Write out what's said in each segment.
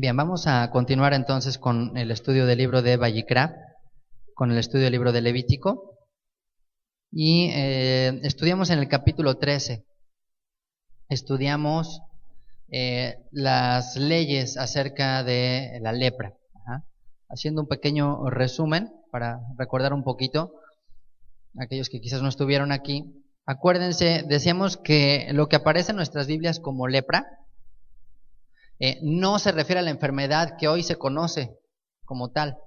Bien, vamos a continuar entonces con el estudio del libro de Vayikra, con el estudio del libro de Levítico, y estudiamos en el capítulo 13, estudiamos las leyes acerca de la lepra. Haciendo un pequeño resumen para recordar un poquito, aquellos que quizás no estuvieron aquí, acuérdense, decíamos que lo que aparece en nuestras Biblias como lepra, no se refiere a la enfermedad que hoy se conoce como tal.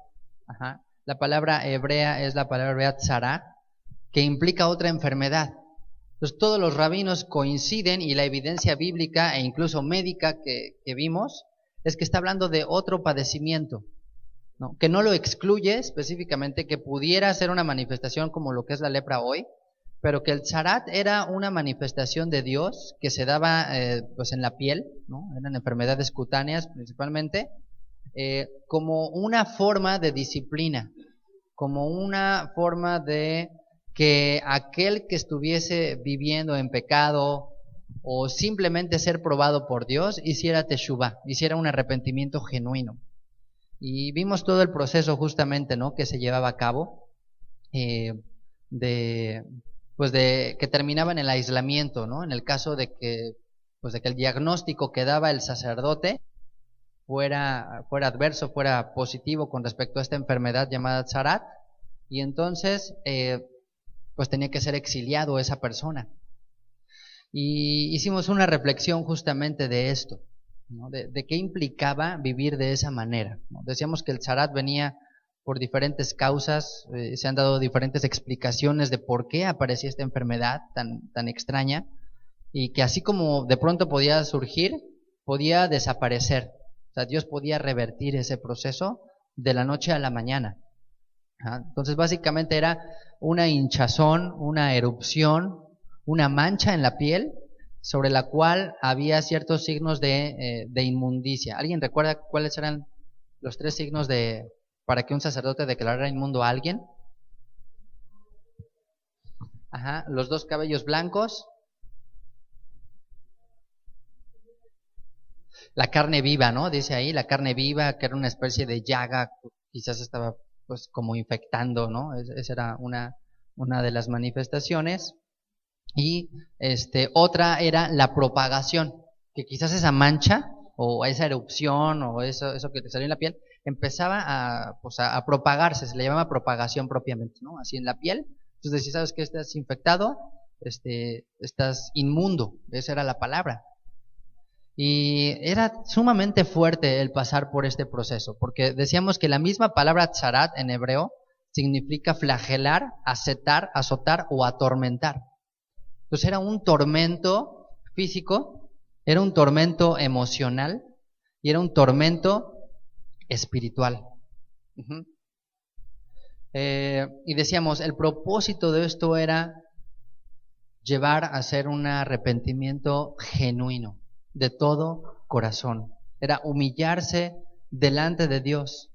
La palabra hebrea es la palabra hebrea tzara, que implica otra enfermedad. Entonces todos los rabinos coinciden, y la evidencia bíblica e incluso médica que vimos es que está hablando de otro padecimiento, ¿no? Que no lo excluye específicamente, que pudiera ser una manifestación como lo que es la lepra hoy, pero que el tzarat era una manifestación de Dios que se daba pues en la piel, ¿no? Eran enfermedades cutáneas principalmente, como una forma de disciplina, como una forma de que aquel que estuviese viviendo en pecado o simplemente ser probado por Dios hiciera teshuvah, hiciera un arrepentimiento genuino. Y vimos todo el proceso justamente, ¿no?, que se llevaba a cabo, de que terminaba en el aislamiento, ¿no? En el caso de que el diagnóstico que daba el sacerdote fuera adverso, fuera positivo con respecto a esta enfermedad llamada tzarat, y entonces pues tenía que ser exiliado esa persona. Y hicimos una reflexión justamente de esto, ¿no? De qué implicaba vivir de esa manera, ¿no? Decíamos que el tzarat venía por diferentes causas, se han dado diferentes explicaciones de por qué aparecía esta enfermedad tan extraña, y que así como de pronto podía surgir, podía desaparecer. O sea, Dios podía revertir ese proceso de la noche a la mañana. Entonces básicamente era una hinchazón, una erupción, una mancha en la piel sobre la cual había ciertos signos de inmundicia. ¿Alguien recuerda cuáles eran los 3 signos para que un sacerdote declarara inmundo a alguien? Los 2 cabellos blancos, la carne viva, ¿no? Dice ahí, la carne viva, que era una especie de llaga, quizás estaba pues como infectando, ¿no? Esa era una de las manifestaciones. Y otra era la propagación, que quizás esa mancha o esa erupción o eso que te salió en la piel empezaba a propagarse, se le llamaba propagación propiamente, ¿no? Así en la piel. Entonces, si sabes que estás infectado, estás inmundo, esa era la palabra. Y era sumamente fuerte el pasar por este proceso, porque decíamos que la misma palabra tzarat en hebreo significa flagelar, azotar o atormentar. Entonces era un tormento físico, era un tormento emocional y era un tormento espiritual. Y decíamos, el propósito de esto era llevar a hacer un arrepentimiento genuino, de todo corazón. Era humillarse delante de Dios.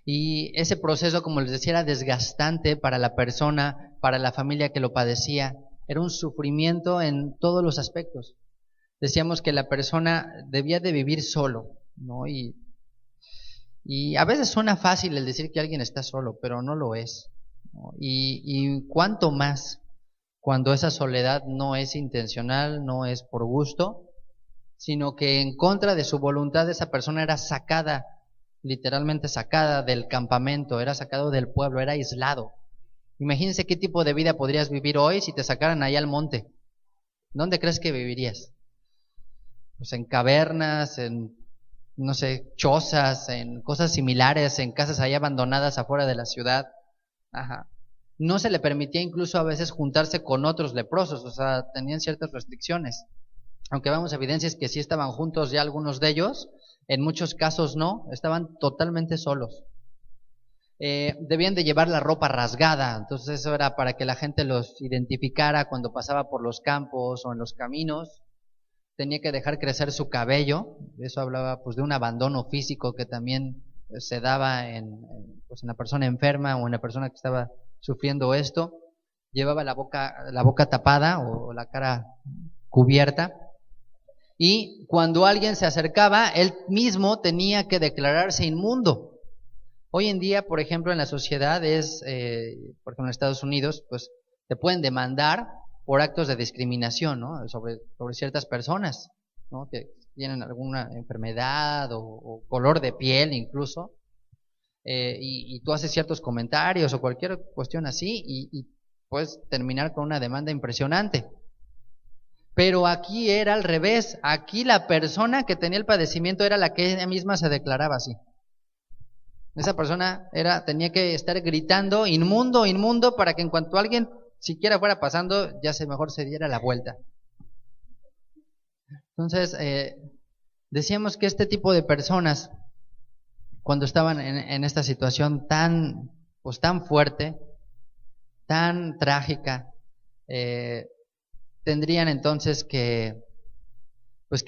Y ese proceso, como les decía, era desgastante para la persona, para la familia que lo padecía. Era un sufrimiento en todos los aspectos. Decíamos que la persona debía de vivir solo, ¿no? Y a veces suena fácil el decir que alguien está solo, pero no lo es, ¿no? Y cuánto más cuando esa soledad no es intencional, no es por gusto, sino que en contra de su voluntad esa persona era sacada, literalmente sacada del campamento, era sacado del pueblo, era aislado. Imagínense qué tipo de vida podrías vivir hoy si te sacaran ahí al monte. ¿Dónde crees que vivirías? Pues en cavernas, en, no sé, chozas, en cosas similares, en casas ahí abandonadas afuera de la ciudad. No se le permitía incluso a veces juntarse con otros leprosos, o sea, tenían ciertas restricciones. Aunque vemos evidencias que sí estaban juntos ya algunos de ellos, en muchos casos no, estaban totalmente solos. Debían de llevar la ropa rasgada, entonces eso era para que la gente los identificara cuando pasaba por los campos o en los caminos. Tenía que dejar crecer su cabello, eso hablaba pues de un abandono físico que también se daba en la persona enferma o en la persona que estaba sufriendo esto. Llevaba la boca tapada o la cara cubierta. y cuando alguien se acercaba, él mismo tenía que declararse inmundo. Hoy en día, por ejemplo, en la sociedad por ejemplo, en Estados Unidos, pues te pueden demandar por actos de discriminación, ¿no? Sobre ciertas personas, ¿no? Que tienen alguna enfermedad o color de piel incluso, y tú haces ciertos comentarios o cualquier cuestión así y puedes terminar con una demanda impresionante. Pero aquí era al revés, aquí la persona que tenía el padecimiento era la que ella misma se declaraba así. Esa persona tenía que estar gritando inmundo, inmundo, para que en cuanto alguien siquiera fuera pasando, ya mejor se diera la vuelta. Entonces, decíamos que este tipo de personas, cuando estaban en esta situación tan fuerte, tan trágica, tendrían entonces que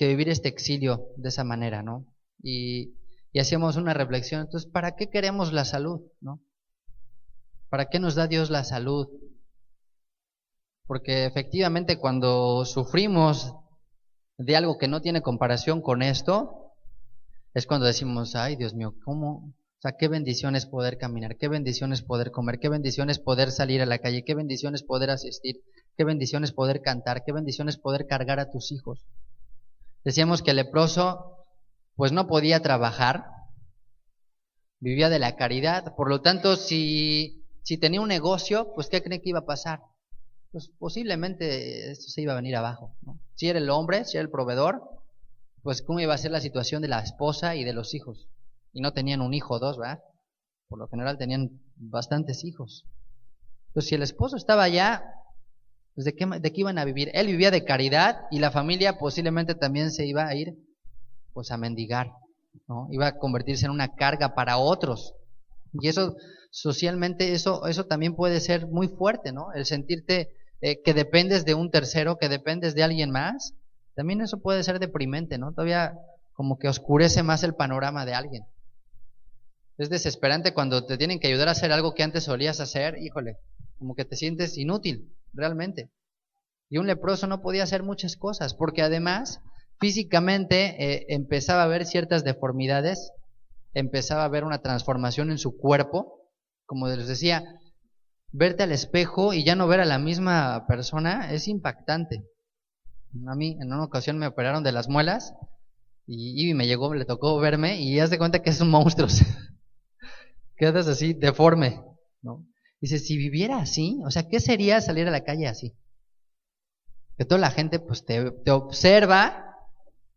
vivir este exilio de esa manera, ¿no? Y hacíamos una reflexión, entonces, ¿para qué queremos la salud, no? ¿Para qué nos da Dios la salud? Porque efectivamente cuando sufrimos de algo que no tiene comparación con esto, es cuando decimos, ay, Dios mío, ¿cómo? O sea, qué bendición es poder caminar, qué bendición es poder comer, qué bendición es poder salir a la calle, qué bendición es poder asistir, qué bendición es poder cantar, qué bendición es poder cargar a tus hijos. Decíamos que el leproso pues no podía trabajar, vivía de la caridad, por lo tanto si tenía un negocio, pues ¿qué cree que iba a pasar? Pues posiblemente esto se iba a venir abajo, ¿no? Si era el hombre, si era el proveedor, pues ¿cómo iba a ser la situación de la esposa y de los hijos? Y no tenían un hijo o dos, ¿verdad? Por lo general tenían bastantes hijos. Entonces si el esposo estaba allá, pues ¿de qué iban a vivir? Él vivía de caridad y la familia posiblemente también se iba a ir pues a mendigar, ¿no? Iba a convertirse en una carga para otros. Y eso socialmente, eso también puede ser muy fuerte, ¿no? El sentirte que dependes de un tercero, que dependes de alguien más, también eso puede ser deprimente, ¿no? Todavía como que oscurece más el panorama de alguien. Es desesperante cuando te tienen que ayudar a hacer algo que antes solías hacer, híjole, como que te sientes inútil, realmente. Y un leproso no podía hacer muchas cosas, porque además físicamente empezaba a ver ciertas deformidades, empezaba a ver una transformación en su cuerpo, como les decía, verte al espejo y ya no ver a la misma persona es impactante. A mí en una ocasión me operaron de las muelas y le tocó verme y haz de cuenta que son monstruos. Quedas así deforme, ¿no? Dice, si viviera así, o sea, ¿qué sería salir a la calle así? Que toda la gente pues te observa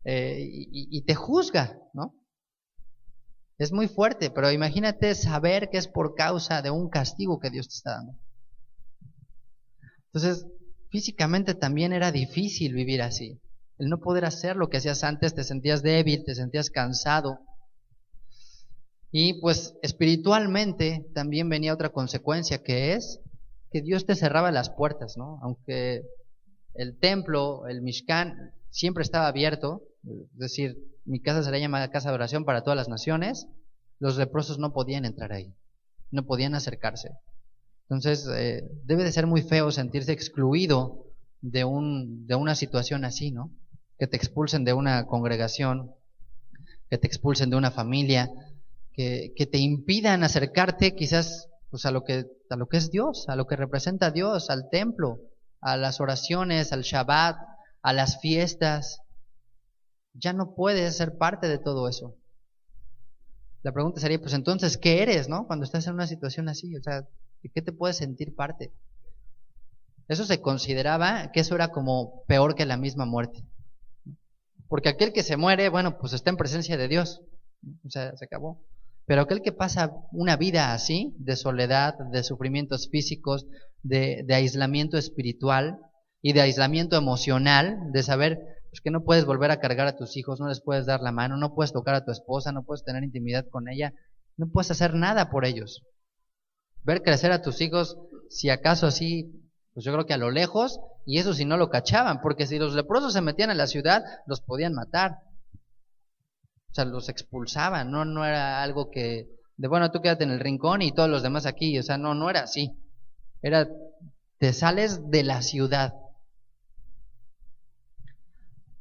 y te juzga, ¿no? Es muy fuerte, pero imagínate saber que es por causa de un castigo que Dios te está dando. Entonces, físicamente también era difícil vivir así. El no poder hacer lo que hacías antes, te sentías débil, te sentías cansado. Y pues espiritualmente también venía otra consecuencia, que es que Dios te cerraba las puertas, ¿no? Aunque el templo, el Mishkan, siempre estaba abierto, es decir, mi casa será llamada casa de oración para todas las naciones, los leprosos no podían entrar ahí, no podían acercarse. Entonces, debe de ser muy feo sentirse excluido de una situación así, ¿no? Que te expulsen de una congregación, que te expulsen de una familia, que te impidan acercarte quizás pues a lo que es Dios, a lo que representa a Dios, al templo, a las oraciones, al Shabbat, a las fiestas. Ya no puedes ser parte de todo eso. La pregunta sería, pues entonces, ¿qué eres, no? Cuando estás en una situación así, o sea, ¿de qué te puedes sentir parte? Eso se consideraba que eso era como peor que la misma muerte. Porque aquel que se muere, bueno, pues está en presencia de Dios, o sea, se acabó. Pero aquel que pasa una vida así, de soledad, de sufrimientos físicos, de aislamiento espiritual y de aislamiento emocional, de saber pues, que no puedes volver a cargar a tus hijos, no les puedes dar la mano, no puedes tocar a tu esposa, no puedes tener intimidad con ella, no puedes hacer nada por ellos. Ver crecer a tus hijos, si acaso así, pues yo creo que a lo lejos, y eso si no lo cachaban, porque si los leprosos se metían a la ciudad, los podían matar. O sea, los expulsaban, no era algo que, bueno, tú quédate en el rincón y todos los demás aquí, o sea, no era así. Te sales de la ciudad.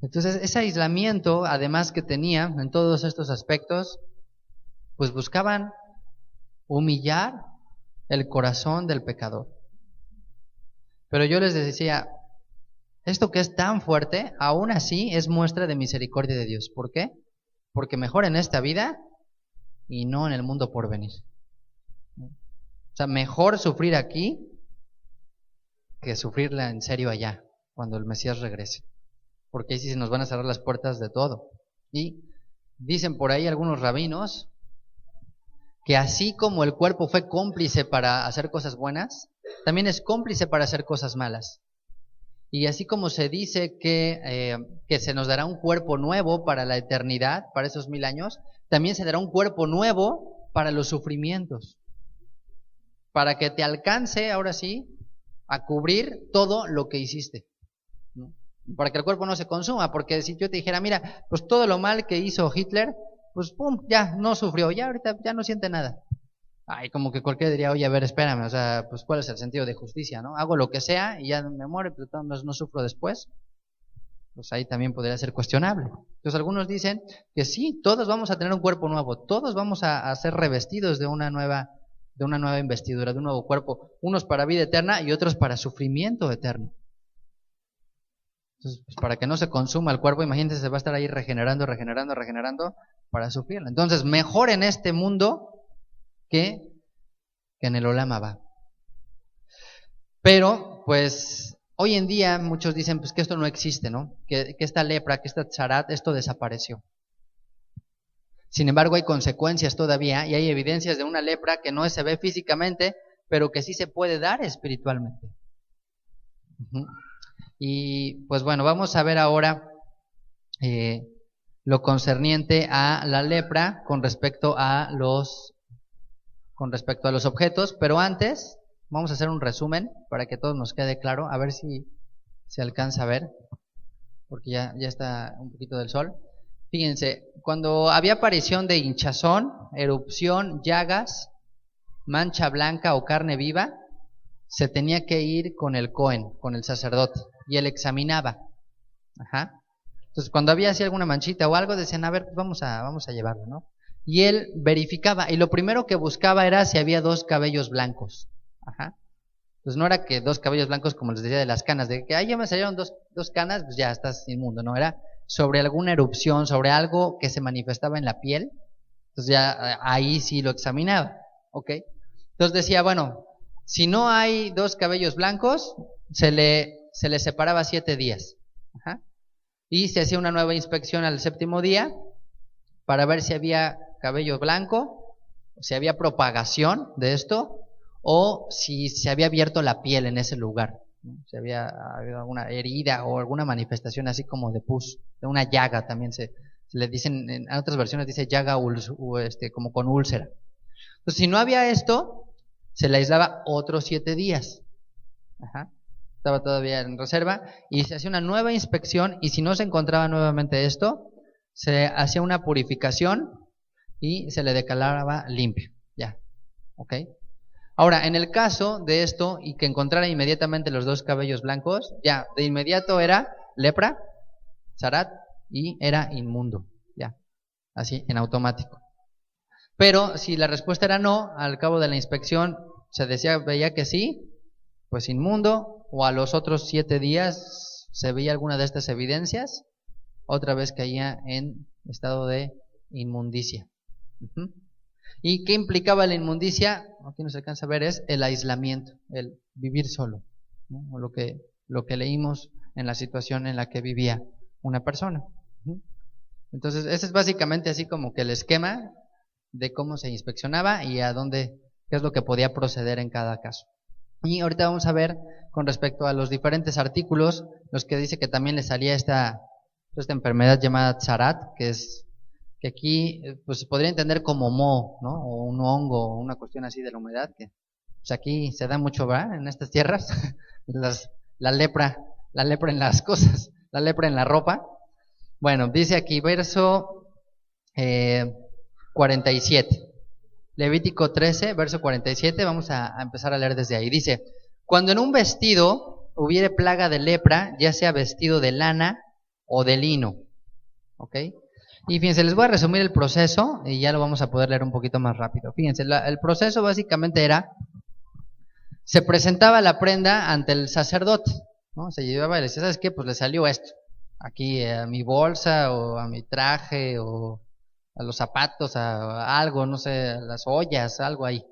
Entonces, ese aislamiento, además que tenía en todos estos aspectos, pues buscaban humillar el corazón del pecador. Pero yo les decía, esto que es tan fuerte, aún así es muestra de misericordia de Dios. ¿Por qué? Porque mejor en esta vida y no en el mundo por venir. O sea, mejor sufrir aquí que sufrirla en serio allá, cuando el Mesías regrese. Porque ahí sí se nos van a cerrar las puertas de todo. Y dicen por ahí algunos rabinos que así como el cuerpo fue cómplice para hacer cosas buenas, también es cómplice para hacer cosas malas. Y así como se dice que se nos dará un cuerpo nuevo para la eternidad, para esos 1000 años, también se dará un cuerpo nuevo para los sufrimientos. Para que te alcance, ahora sí, a cubrir todo lo que hiciste, ¿no? Para que el cuerpo no se consuma, porque si yo te dijera, mira, pues todo lo mal que hizo Hitler, pues pum, ya no sufrió, ya ahorita ya no siente nada. Ay, como que cualquiera diría, oye, a ver, espérame, o sea, pues cuál es el sentido de justicia, ¿no? Hago lo que sea y ya me muero, pero no sufro después. Pues ahí también podría ser cuestionable. Entonces algunos dicen que sí, todos vamos a tener un cuerpo nuevo, todos vamos a ser revestidos de una nueva investidura, de un nuevo cuerpo, unos para vida eterna y otros para sufrimiento eterno. Entonces, pues para que no se consuma el cuerpo, imagínense, se va a estar ahí regenerando para sufrirlo. Entonces, mejor en este mundo que en el Olam Abba. Pero, pues, hoy en día muchos dicen pues que esto no existe, ¿no? Que esta lepra, que esta tzarat, esto desapareció. Sin embargo, hay consecuencias todavía y hay evidencias de una lepra que no se ve físicamente, pero que sí se puede dar espiritualmente. Y pues bueno, vamos a ver ahora lo concerniente a la lepra con respecto a los objetos, pero antes vamos a hacer un resumen para que todo nos quede claro, a ver si se alcanza a ver, porque ya está un poquito del sol. Fíjense, cuando había aparición de hinchazón, erupción, llagas, mancha blanca o carne viva, se tenía que ir con el Cohen, con el sacerdote, y él examinaba. Entonces, cuando había así alguna manchita o algo, decían, a ver, pues vamos a llevarlo, ¿no? Y él verificaba, y lo primero que buscaba era si había 2 cabellos blancos. Entonces no era que 2 cabellos blancos, como les decía, de las canas, de que ya me salieron dos canas, pues ya estás inmundo, no, era sobre alguna erupción, sobre algo que se manifestaba en la piel. Entonces ya ahí sí lo examinaba, ¿ok? Entonces decía, bueno, si no hay 2 cabellos blancos, se le separaba 7 días. Y se hacía una nueva inspección al 7º día para ver si había cabello blanco, si había propagación de esto, o si se había abierto la piel en ese lugar, ¿no? Si había habido alguna herida o alguna manifestación así como de pus, de una llaga también se le dicen, en otras versiones dice llaga como con úlcera. Entonces, si no había esto, se le aislaba otros 7 días. Estaba todavía en reserva y se hacía una nueva inspección y si no se encontraba nuevamente esto, se hacía una purificación y se le declaraba limpio. Ya, ¿ok? Ahora, en el caso de esto y que encontrara inmediatamente los 2 cabellos blancos, ya, de inmediato era lepra, tzarat y era inmundo. Ya, así, en automático. Pero si la respuesta era no, al cabo de la inspección veía que sí, pues inmundo, o a los otros 7 días se veía alguna de estas evidencias, otra vez caía en estado de inmundicia. ¿Y qué implicaba la inmundicia? Aquí no se alcanza a ver, es el aislamiento, el vivir solo, ¿no? O lo que leímos en la situación en la que vivía una persona. Entonces, ese es básicamente así como que el esquema de cómo se inspeccionaba y qué es lo que podía proceder en cada caso. Y ahorita vamos a ver con respecto a los diferentes artículos, los que dice que también le salía esta enfermedad llamada tzarat, que aquí pues se podría entender como moho, ¿no? O un hongo, o una cuestión así de la humedad, que pues aquí se da mucho, ¿verdad? En estas tierras, la lepra en las cosas, la lepra en la ropa. Bueno, dice aquí verso 47. Levítico 13, verso 47, vamos a empezar a leer desde ahí. Dice, cuando en un vestido hubiere plaga de lepra, ya sea vestido de lana o de lino. ¿Ok? Y fíjense, les voy a resumir el proceso y ya lo vamos a poder leer un poquito más rápido. Fíjense, el proceso básicamente era, se presentaba la prenda ante el sacerdote, ¿no? Se llevaba y le decía, ¿sabes qué? Pues le salió esto, aquí a mi bolsa o a mi traje o a los zapatos, a algo, no sé, a las ollas, algo ahí.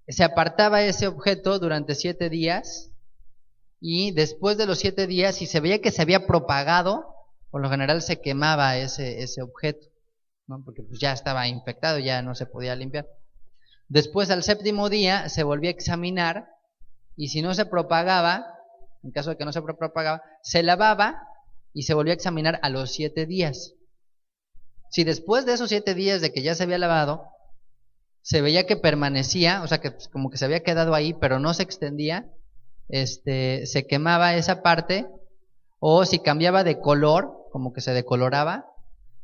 Se apartaba ese objeto durante 7 días y después de los 7 días, si se veía que se había propagado, por lo general se quemaba ese objeto, ¿no? Porque pues ya estaba infectado, ya no se podía limpiar. Después, al 7º día, se volvía a examinar y si no se propagaba, en caso de que no se propagaba, se lavaba y se volvía a examinar a los 7 días. Si después de esos 7 días de que ya se había lavado, se veía que permanecía, o sea que pues, como que se había quedado ahí, pero no se extendía, se quemaba esa parte, o si cambiaba de color, como que se decoloraba,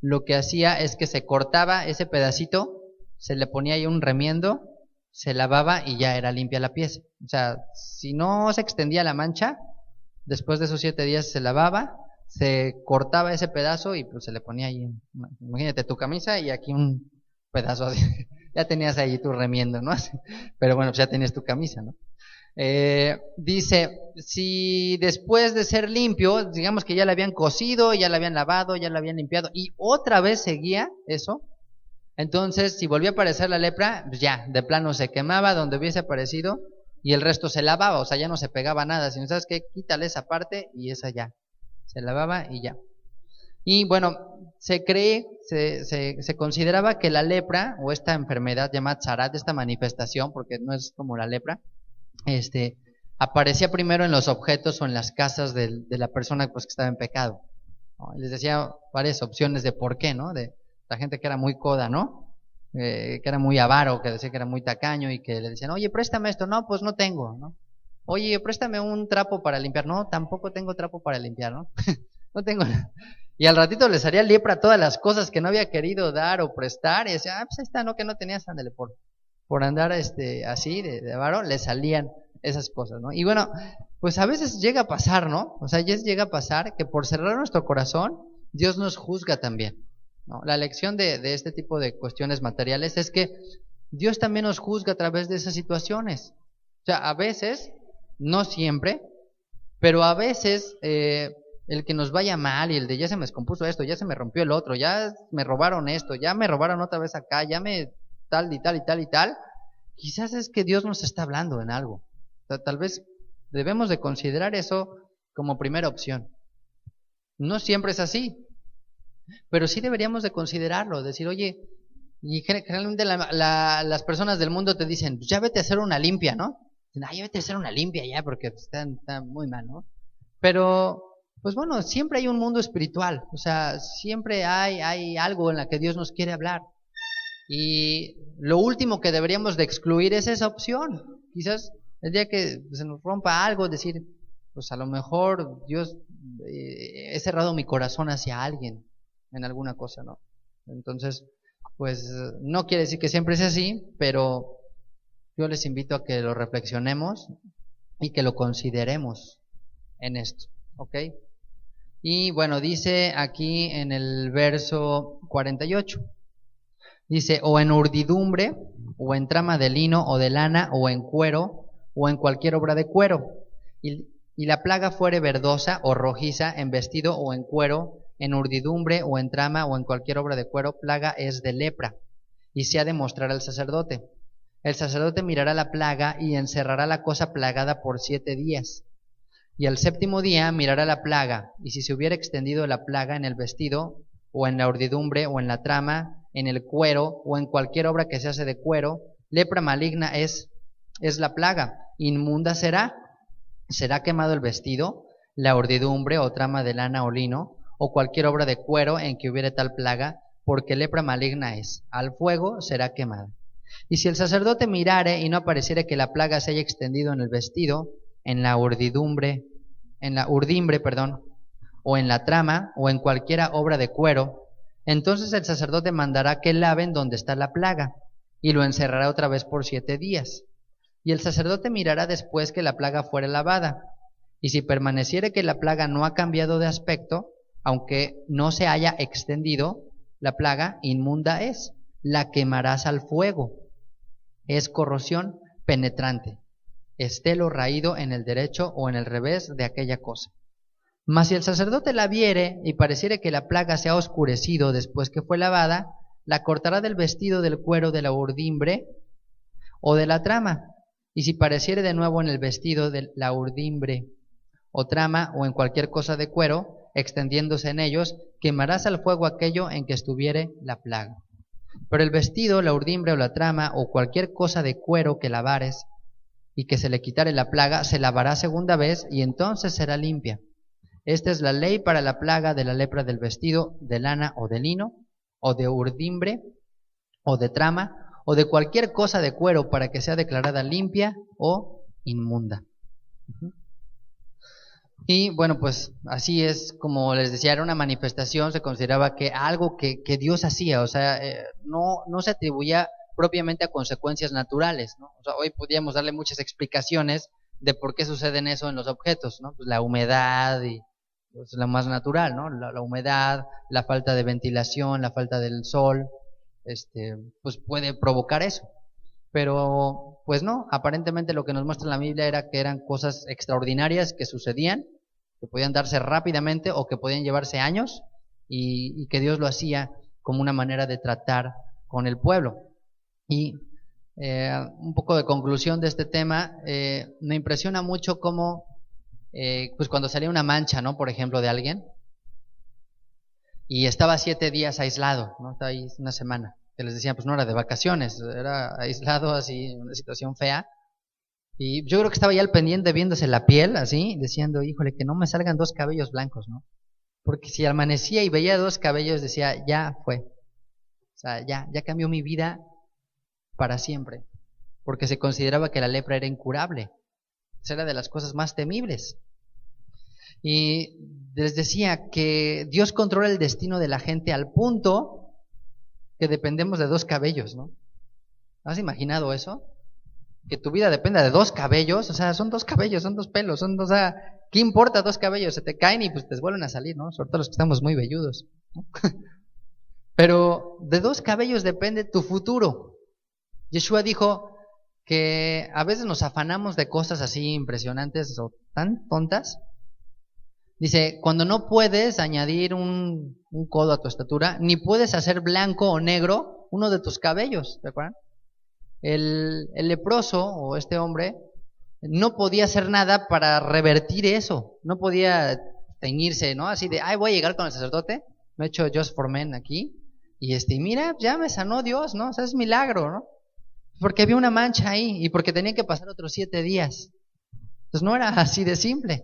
lo que hacía es que se cortaba ese pedacito, se le ponía ahí un remiendo, se lavaba y ya era limpia la pieza. O sea, si no se extendía la mancha, después de esos 7 días se lavaba, se cortaba ese pedazo y pues se le ponía ahí, imagínate tu camisa y aquí un pedazo de, ya tenías ahí tu remiendo, ¿no? Pero bueno, pues ya tenías tu camisa, ¿no? Dice, si después de ser limpio, digamos que ya la habían cosido, ya la habían lavado, ya la habían limpiado y otra vez seguía eso, entonces si volvía a aparecer la lepra, pues ya, de plano se quemaba donde hubiese aparecido y el resto se lavaba, o sea, ya no se pegaba nada, sino, ¿sabes qué? Quítale esa parte y esa ya, se lavaba y ya. Y bueno, se cree, se consideraba que la lepra o esta enfermedad llamada tzarat, esta manifestación, porque no es como la lepra, aparecía primero en los objetos o en las casas de la persona pues, que estaba en pecado, ¿no? Les decía varias opciones de por qué, ¿no? De la gente que era muy coda, ¿no? Que era muy avaro, que decía que era muy tacaño y que le decían, oye, préstame esto, no, pues no tengo, ¿no? Oye, préstame un trapo para limpiar, no, tampoco tengo trapo para limpiar, ¿no? No tengo nada. Y al ratito les haría lepra todas las cosas que no había querido dar o prestar y decía, pues ahí está, no, que no tenías, ándale, por andar así de avaro, le salían esas cosas, ¿no? Y bueno, pues a veces llega a pasar, ¿no? O sea, ya llega a pasar que por cerrar nuestro corazón, Dios nos juzga también, ¿no? La lección de este tipo de cuestiones materiales es que Dios también nos juzga a través de esas situaciones. O sea, a veces, no siempre, pero a veces el que nos vaya mal y el de ya se me descompuso esto, ya se me rompió el otro, ya me robaron esto, ya me robaron otra vez acá, ya me tal y tal y tal y tal, quizás es que Dios nos está hablando en algo. O sea, tal vez debemos de considerar eso como primera opción. No siempre es así, pero sí deberíamos de considerarlo, decir, oye, y generalmente las personas del mundo te dicen, pues ya vete a hacer una limpia, ¿no? Ya vete a hacer una limpia ya, porque está muy mal, ¿no? Pero, pues bueno, siempre hay un mundo espiritual, o sea, siempre hay algo en la que Dios nos quiere hablar. Y lo último que deberíamos de excluir es esa opción. Quizás el día que se nos rompa algo, decir, pues a lo mejor Dios, he cerrado mi corazón hacia alguien en alguna cosa, ¿no? Entonces, pues no quiere decir que siempre sea así, pero yo les invito a que lo reflexionemos y que lo consideremos en esto, ¿ok? Y bueno, dice aquí en el verso 48, dice, o en urdidumbre, o en trama de lino, o de lana, o en cuero, o en cualquier obra de cuero, y la plaga fuere verdosa o rojiza en vestido o en cuero, en urdidumbre, o en trama, o en cualquier obra de cuero, plaga es de lepra, y se ha de mostrar al sacerdote. El sacerdote mirará la plaga y encerrará la cosa plagada por 7 días. Y al 7º día mirará la plaga, y si se hubiera extendido la plaga en el vestido, o en la urdidumbre, o en la trama, en el cuero, o en cualquier obra que se hace de cuero, lepra maligna es la plaga, inmunda será quemado el vestido, la urdidumbre o trama de lana o lino, o cualquier obra de cuero en que hubiere tal plaga, porque lepra maligna es, al fuego será quemada. Y si el sacerdote mirare y no apareciere que la plaga se haya extendido en el vestido, en la urdimbre, o en la trama, o en cualquiera obra de cuero, entonces el sacerdote mandará que laven donde está la plaga, y lo encerrará otra vez por 7 días. Y el sacerdote mirará después que la plaga fuere lavada, Y si permaneciere que la plaga no ha cambiado de aspecto, aunque no se haya extendido, la plaga inmunda es, la quemarás al fuego. Es corrosión penetrante, esté lo raído en el derecho o en el revés de aquella cosa. Mas si el sacerdote la viere y pareciere que la plaga se ha oscurecido después que fue lavada, la cortará del vestido, del cuero, de la urdimbre o de la trama. Y si pareciere de nuevo en el vestido de la urdimbre o trama o en cualquier cosa de cuero, extendiéndose en ellos, quemarás al fuego aquello en que estuviere la plaga. Pero el vestido, la urdimbre o la trama o cualquier cosa de cuero que lavares y que se le quitare la plaga, se lavará segunda vez y entonces será limpia. Esta es la ley para la plaga de la lepra del vestido, de lana o de lino, o de urdimbre, o de trama, o de cualquier cosa de cuero para que sea declarada limpia o inmunda. Y bueno, pues así es, como les decía, era una manifestación, se consideraba que algo que Dios hacía, o sea, no se atribuía propiamente a consecuencias naturales, ¿no? O sea, hoy podríamos darle muchas explicaciones de por qué suceden eso en los objetos, ¿no? Pues la humedad y pues lo más natural, ¿no? La humedad, la falta de ventilación, la falta del sol, pues puede provocar eso. Pero pues no, aparentemente lo que nos muestra la Biblia era que eran cosas extraordinarias que sucedían, que podían darse rápidamente o que podían llevarse años y que Dios lo hacía como una manera de tratar con el pueblo. Y un poco de conclusión de este tema, me impresiona mucho cómo pues cuando salía una mancha, ¿no? Por ejemplo, de alguien y estaba 7 días aislado, ¿no? Estaba ahí una semana, que les decían, pues no era de vacaciones, era aislado así, en una situación fea. Y yo creo que estaba ya al pendiente viéndose la piel, así, diciendo, híjole, que no me salgan 2 cabellos blancos, ¿no? Porque si amanecía y veía 2 cabellos, decía, ya fue. O sea, ya cambió mi vida para siempre. Porque se consideraba que la lepra era incurable. Esa era de las cosas más temibles. Y les decía que Dios controla el destino de la gente al punto que dependemos de 2 cabellos, ¿no? ¿Has imaginado eso? Que tu vida dependa de 2 cabellos, o sea, son 2 cabellos, son 2 pelos, o sea, ¿qué importa 2 cabellos? Se te caen y pues te vuelven a salir, ¿no? Sobre todo los que estamos muy velludos, ¿no? Pero de 2 cabellos depende tu futuro. Yeshua dijo que a veces nos afanamos de cosas así impresionantes o tan tontas. Dice, cuando no puedes añadir un codo a tu estatura, ni puedes hacer blanco o negro uno de tus cabellos, ¿te acuerdan? El leproso, o este hombre, no podía hacer nada para revertir eso, no podía teñirse, ¿no? Así de, ay, voy a llegar con el sacerdote, me he hecho Just for Men aquí, y mira, ya me sanó Dios, ¿no? O sea, es milagro, ¿no? Porque había una mancha ahí, y porque tenía que pasar otros 7 días. Entonces no era así de simple.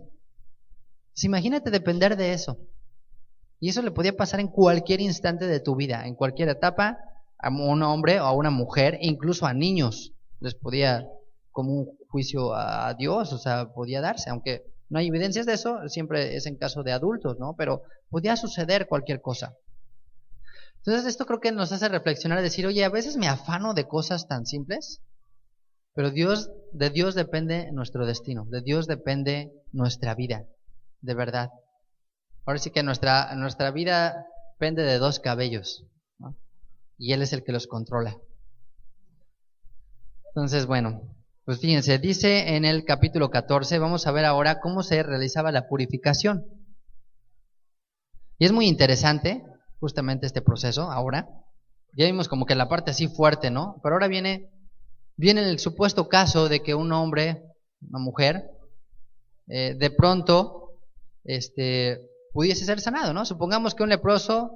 Entonces, imagínate depender de eso. Y eso le podía pasar en cualquier instante de tu vida, en cualquier etapa, a un hombre o a una mujer, incluso a niños, les podía, como un juicio a Dios, o sea, podía darse, aunque no hay evidencias de eso, siempre es en caso de adultos, ¿no? Pero podía suceder cualquier cosa. Entonces esto creo que nos hace reflexionar y decir, oye, a veces me afano de cosas tan simples, pero de Dios depende nuestro destino, de Dios depende nuestra vida, de verdad. Ahora sí que nuestra vida depende de 2 cabellos, ¿no? Y Él es el que los controla. Entonces, bueno, pues fíjense, dice en el capítulo 14, vamos a ver ahora cómo se realizaba la purificación. Y es muy interesante justamente este proceso ahora. Ya vimos como que la parte así fuerte, ¿no? Pero ahora viene el supuesto caso de que un hombre, una mujer, de pronto pudiese ser sanado, ¿no? Supongamos que un leproso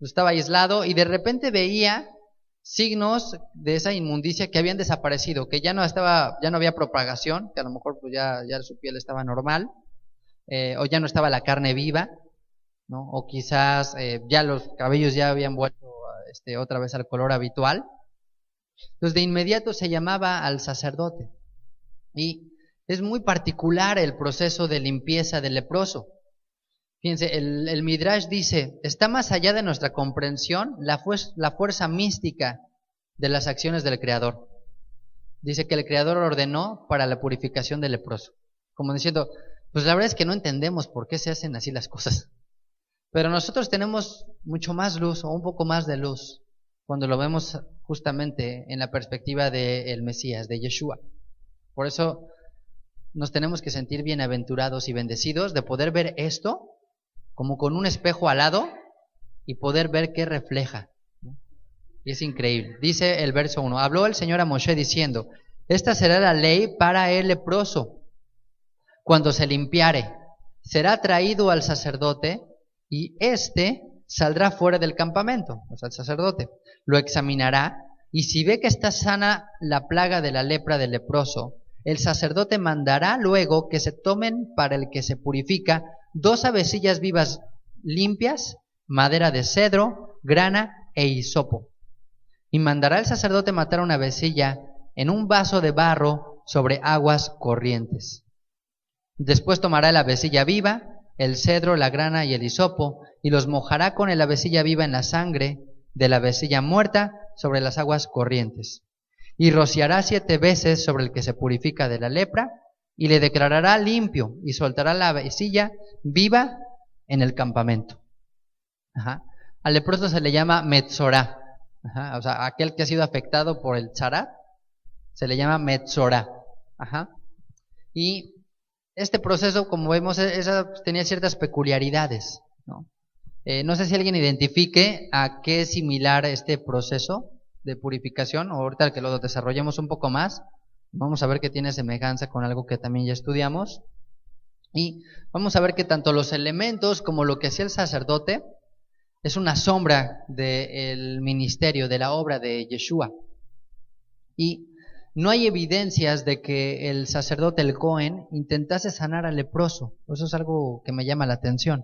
estaba aislado y de repente veía signos de esa inmundicia que habían desaparecido, que ya no había propagación, que a lo mejor pues ya su piel estaba normal, o ya no estaba la carne viva, ¿no? O quizás ya los cabellos ya habían vuelto otra vez al color habitual. Entonces de inmediato se llamaba al sacerdote. Y es muy particular el proceso de limpieza del leproso. Fíjense, el Midrash dice, está más allá de nuestra comprensión la fuerza mística de las acciones del Creador. Dice que el Creador ordenó para la purificación del leproso. Como diciendo, Pues la verdad es que no entendemos por qué se hacen así las cosas. Pero nosotros tenemos mucho más luz o un poco más de luz cuando lo vemos justamente en la perspectiva del Mesías, de Yeshua. Por eso nos tenemos que sentir bienaventurados y bendecidos de poder ver esto como con un espejo al lado y poder ver qué refleja. Y es increíble. Dice el verso 1, habló el Señor a Moshe diciendo, esta será la ley para el leproso. Cuando se limpiare, será traído al sacerdote y éste saldrá fuera del campamento, o sea, el sacerdote, lo examinará y si ve que está sana la plaga de la lepra del leproso, el sacerdote mandará luego que se tomen para el que se purifica 2 avecillas vivas limpias, madera de cedro, grana e hisopo. Y mandará el sacerdote matar una avecilla en un vaso de barro sobre aguas corrientes. Después tomará la avecilla viva, el cedro, la grana y el hisopo, y los mojará con la avecilla viva en la sangre de la avecilla muerta sobre las aguas corrientes. Y rociará 7 veces sobre el que se purifica de la lepra, y le declarará limpio, y soltará la avecilla viva en el campamento. Al leproso se le llama metzorá. O sea, aquel que ha sido afectado por el tzara, se le llama metzorá. Y este proceso, como vemos, tenía ciertas peculiaridades, ¿no? No sé si alguien identifique a qué es similar este proceso de purificación, o ahorita que lo desarrollemos un poco más, vamos a ver que tiene semejanza con algo que también ya estudiamos. Y vamos a ver que tanto los elementos como lo que hacía el sacerdote es una sombra del ministerio, de la obra de Yeshua. Y no hay evidencias de que el sacerdote, el Cohen, intentase sanar al leproso. Eso es algo que me llama la atención.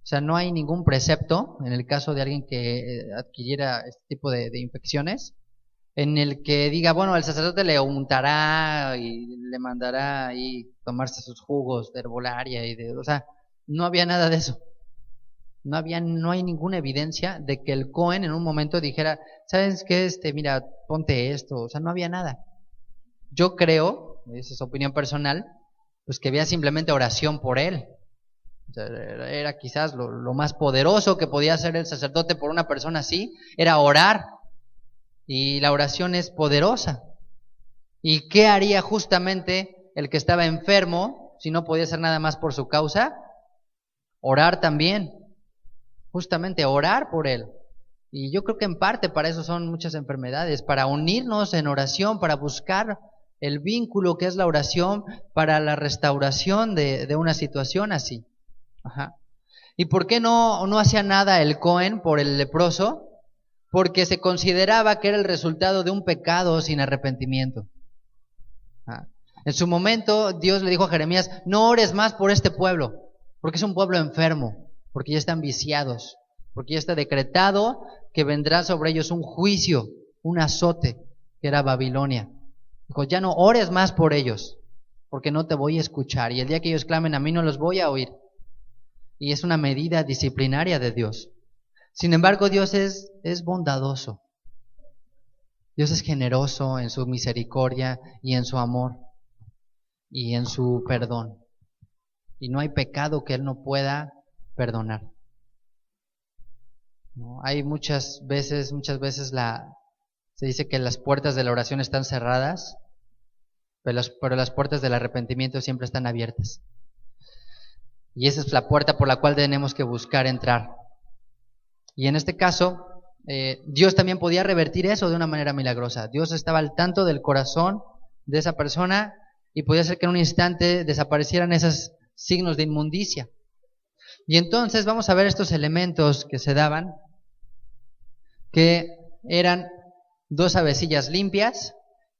O sea, no hay ningún precepto, en el caso de alguien que adquiriera este tipo de infecciones, en el que diga, bueno, el sacerdote le untará y le mandará ahí tomarse sus jugos de herbolaria o sea, no había nada de eso. No hay ninguna evidencia de que el Cohen en un momento dijera, ¿sabes qué? Mira, ponte esto. O sea, no había nada. Yo creo, esa es opinión personal, pues que había simplemente oración por él. O sea, era quizás lo más poderoso que podía hacer el sacerdote por una persona así, era orar. Y la oración es poderosa. ¿Y qué haría justamente el que estaba enfermo si no podía hacer nada más por su causa? Orar también. Justamente orar por él. Y yo creo que en parte para eso son muchas enfermedades, para unirnos en oración, para buscar el vínculo que es la oración, para la restauración de una situación así. ¿Y por qué no hacía nada el Cohen por el leproso? Porque se consideraba que era el resultado de un pecado sin arrepentimiento. En su momento Dios le dijo a Jeremías, no ores más por este pueblo, porque es un pueblo enfermo. Porque ya están viciados, porque ya está decretado que vendrá sobre ellos un juicio, un azote, que era Babilonia. Dijo, ya no ores más por ellos, porque no te voy a escuchar, y el día que ellos clamen a mí no los voy a oír. Y es una medida disciplinaria de Dios. Sin embargo, Dios es bondadoso. Dios es generoso en su misericordia y en su amor y en su perdón. Y no hay pecado que Él no pueda perdonar. ¿No? Hay muchas veces se dice que las puertas de la oración están cerradas, pero las puertas del arrepentimiento siempre están abiertas. Y esa es la puerta por la cual tenemos que buscar entrar. Y en este caso, Dios también podía revertir eso de una manera milagrosa. Dios estaba al tanto del corazón de esa persona y podía hacer que en un instante desaparecieran esos signos de inmundicia. Y entonces vamos a ver estos elementos que se daban, que eran 2 avecillas limpias,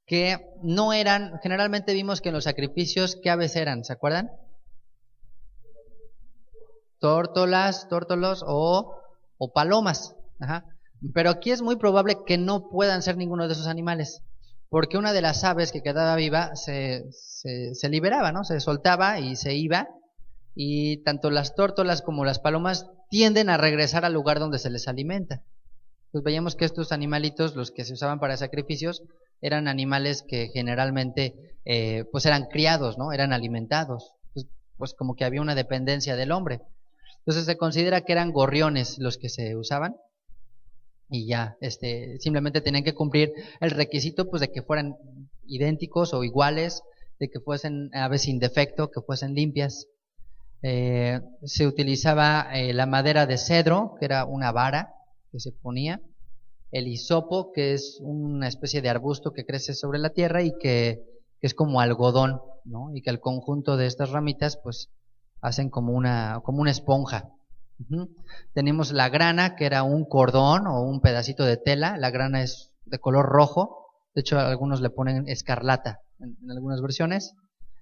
que no eran, generalmente vimos que en los sacrificios, ¿qué aves eran? ¿Se acuerdan? Tórtolos o palomas. Pero aquí es muy probable que no puedan ser ninguno de esos animales, porque una de las aves que quedaba viva se liberaba, ¿no? Se soltaba y se iba. Y tanto las tórtolas como las palomas tienden a regresar al lugar donde se les alimenta. Pues veíamos que estos animalitos, los que se usaban para sacrificios, eran animales que generalmente pues eran criados, ¿no? Eran alimentados. Pues pues como que había una dependencia del hombre. Entonces se considera que eran gorriones los que se usaban y ya, simplemente tenían que cumplir el requisito pues de que fueran idénticos o iguales, de que fuesen aves sin defecto, que fuesen limpias. Se utilizaba la madera de cedro, que era una vara que se ponía, el hisopo, que es una especie de arbusto que crece sobre la tierra y que es como algodón, ¿no? Y que el conjunto de estas ramitas pues hacen como una esponja. Tenemos la grana, que era un cordón o un pedacito de tela. La grana es de color rojo, de hecho algunos le ponen escarlata en algunas versiones.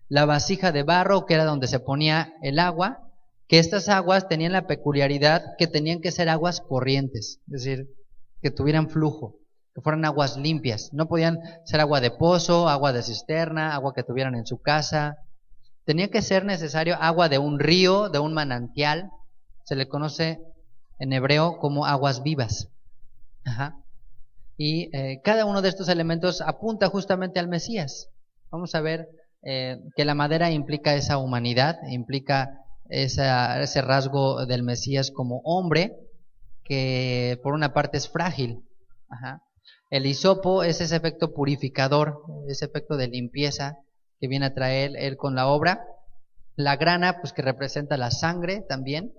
La vasija de barro, que era donde se ponía el agua, que estas aguas tenían la peculiaridad que tenían que ser aguas corrientes, es decir, que tuvieran flujo, que fueran aguas limpias. No podían ser agua de pozo, agua de cisterna, agua que tuvieran en su casa. Tenía que ser necesario agua de un río, de un manantial. Se le conoce en hebreo como aguas vivas. Y cada uno de estos elementos apunta justamente al Mesías. Vamos a ver que la madera implica esa humanidad, implica ese rasgo del Mesías como hombre, que por una parte es frágil. El hisopo es ese efecto purificador, ese efecto de limpieza que viene a traer él con la obra. La grana, pues que representa la sangre también,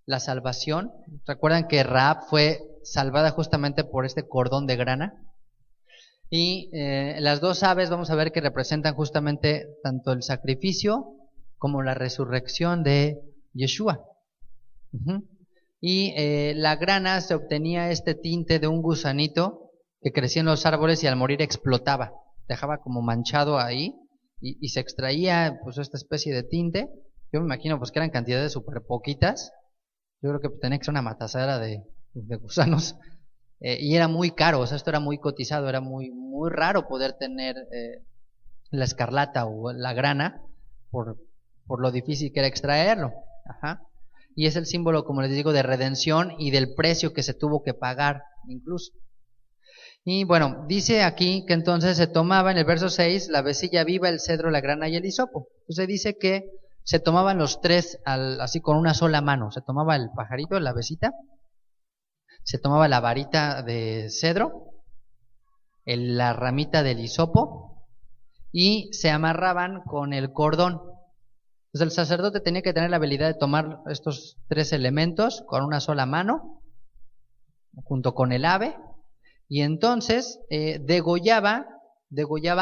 la salvación. Recuerdan que Rahab fue salvada justamente por este cordón de grana. Y las dos aves vamos a ver que representan justamente tanto el sacrificio como la resurrección de Yeshua. Y la grana se obtenía este tinte de un gusanito que crecía en los árboles y al morir explotaba, dejaba como manchado ahí y se extraía pues esta especie de tinte. Yo me imagino pues que eran cantidades súper poquitas. Yo creo que tenía que ser una matazara de gusanos. Y era muy caro, o sea, esto era muy cotizado, era muy raro poder tener la escarlata o la grana por lo difícil que era extraerlo. Y es el símbolo, como les digo, de redención y del precio que se tuvo que pagar incluso. Y bueno, dice aquí que entonces se tomaba en el verso 6 la vecilla viva, el cedro, la grana y el hisopo. Entonces dice que se tomaban los tres así con una sola mano. Se tomaba el pajarito, la avecita, se tomaba la varita de cedro, la ramita del hisopo y se amarraban con el cordón. Entonces el sacerdote tenía que tener la habilidad de tomar estos tres elementos con una sola mano, junto con el ave, y entonces degollaba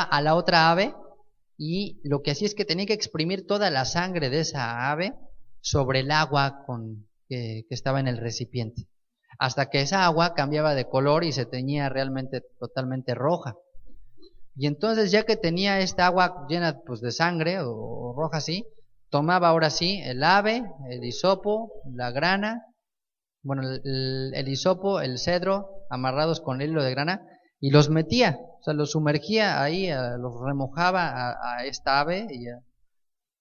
a la otra ave, y lo que hacía es que tenía que exprimir toda la sangre de esa ave sobre el agua que estaba en el recipiente, hasta que esa agua cambiaba de color y se teñía realmente totalmente roja. Y entonces, ya que tenía esta agua llena pues de sangre o roja así, tomaba ahora sí el ave, el hisopo, la grana, bueno, el hisopo, el cedro, amarrados con el hilo de grana, y los metía, o sea, los sumergía ahí, los remojaba a esta ave y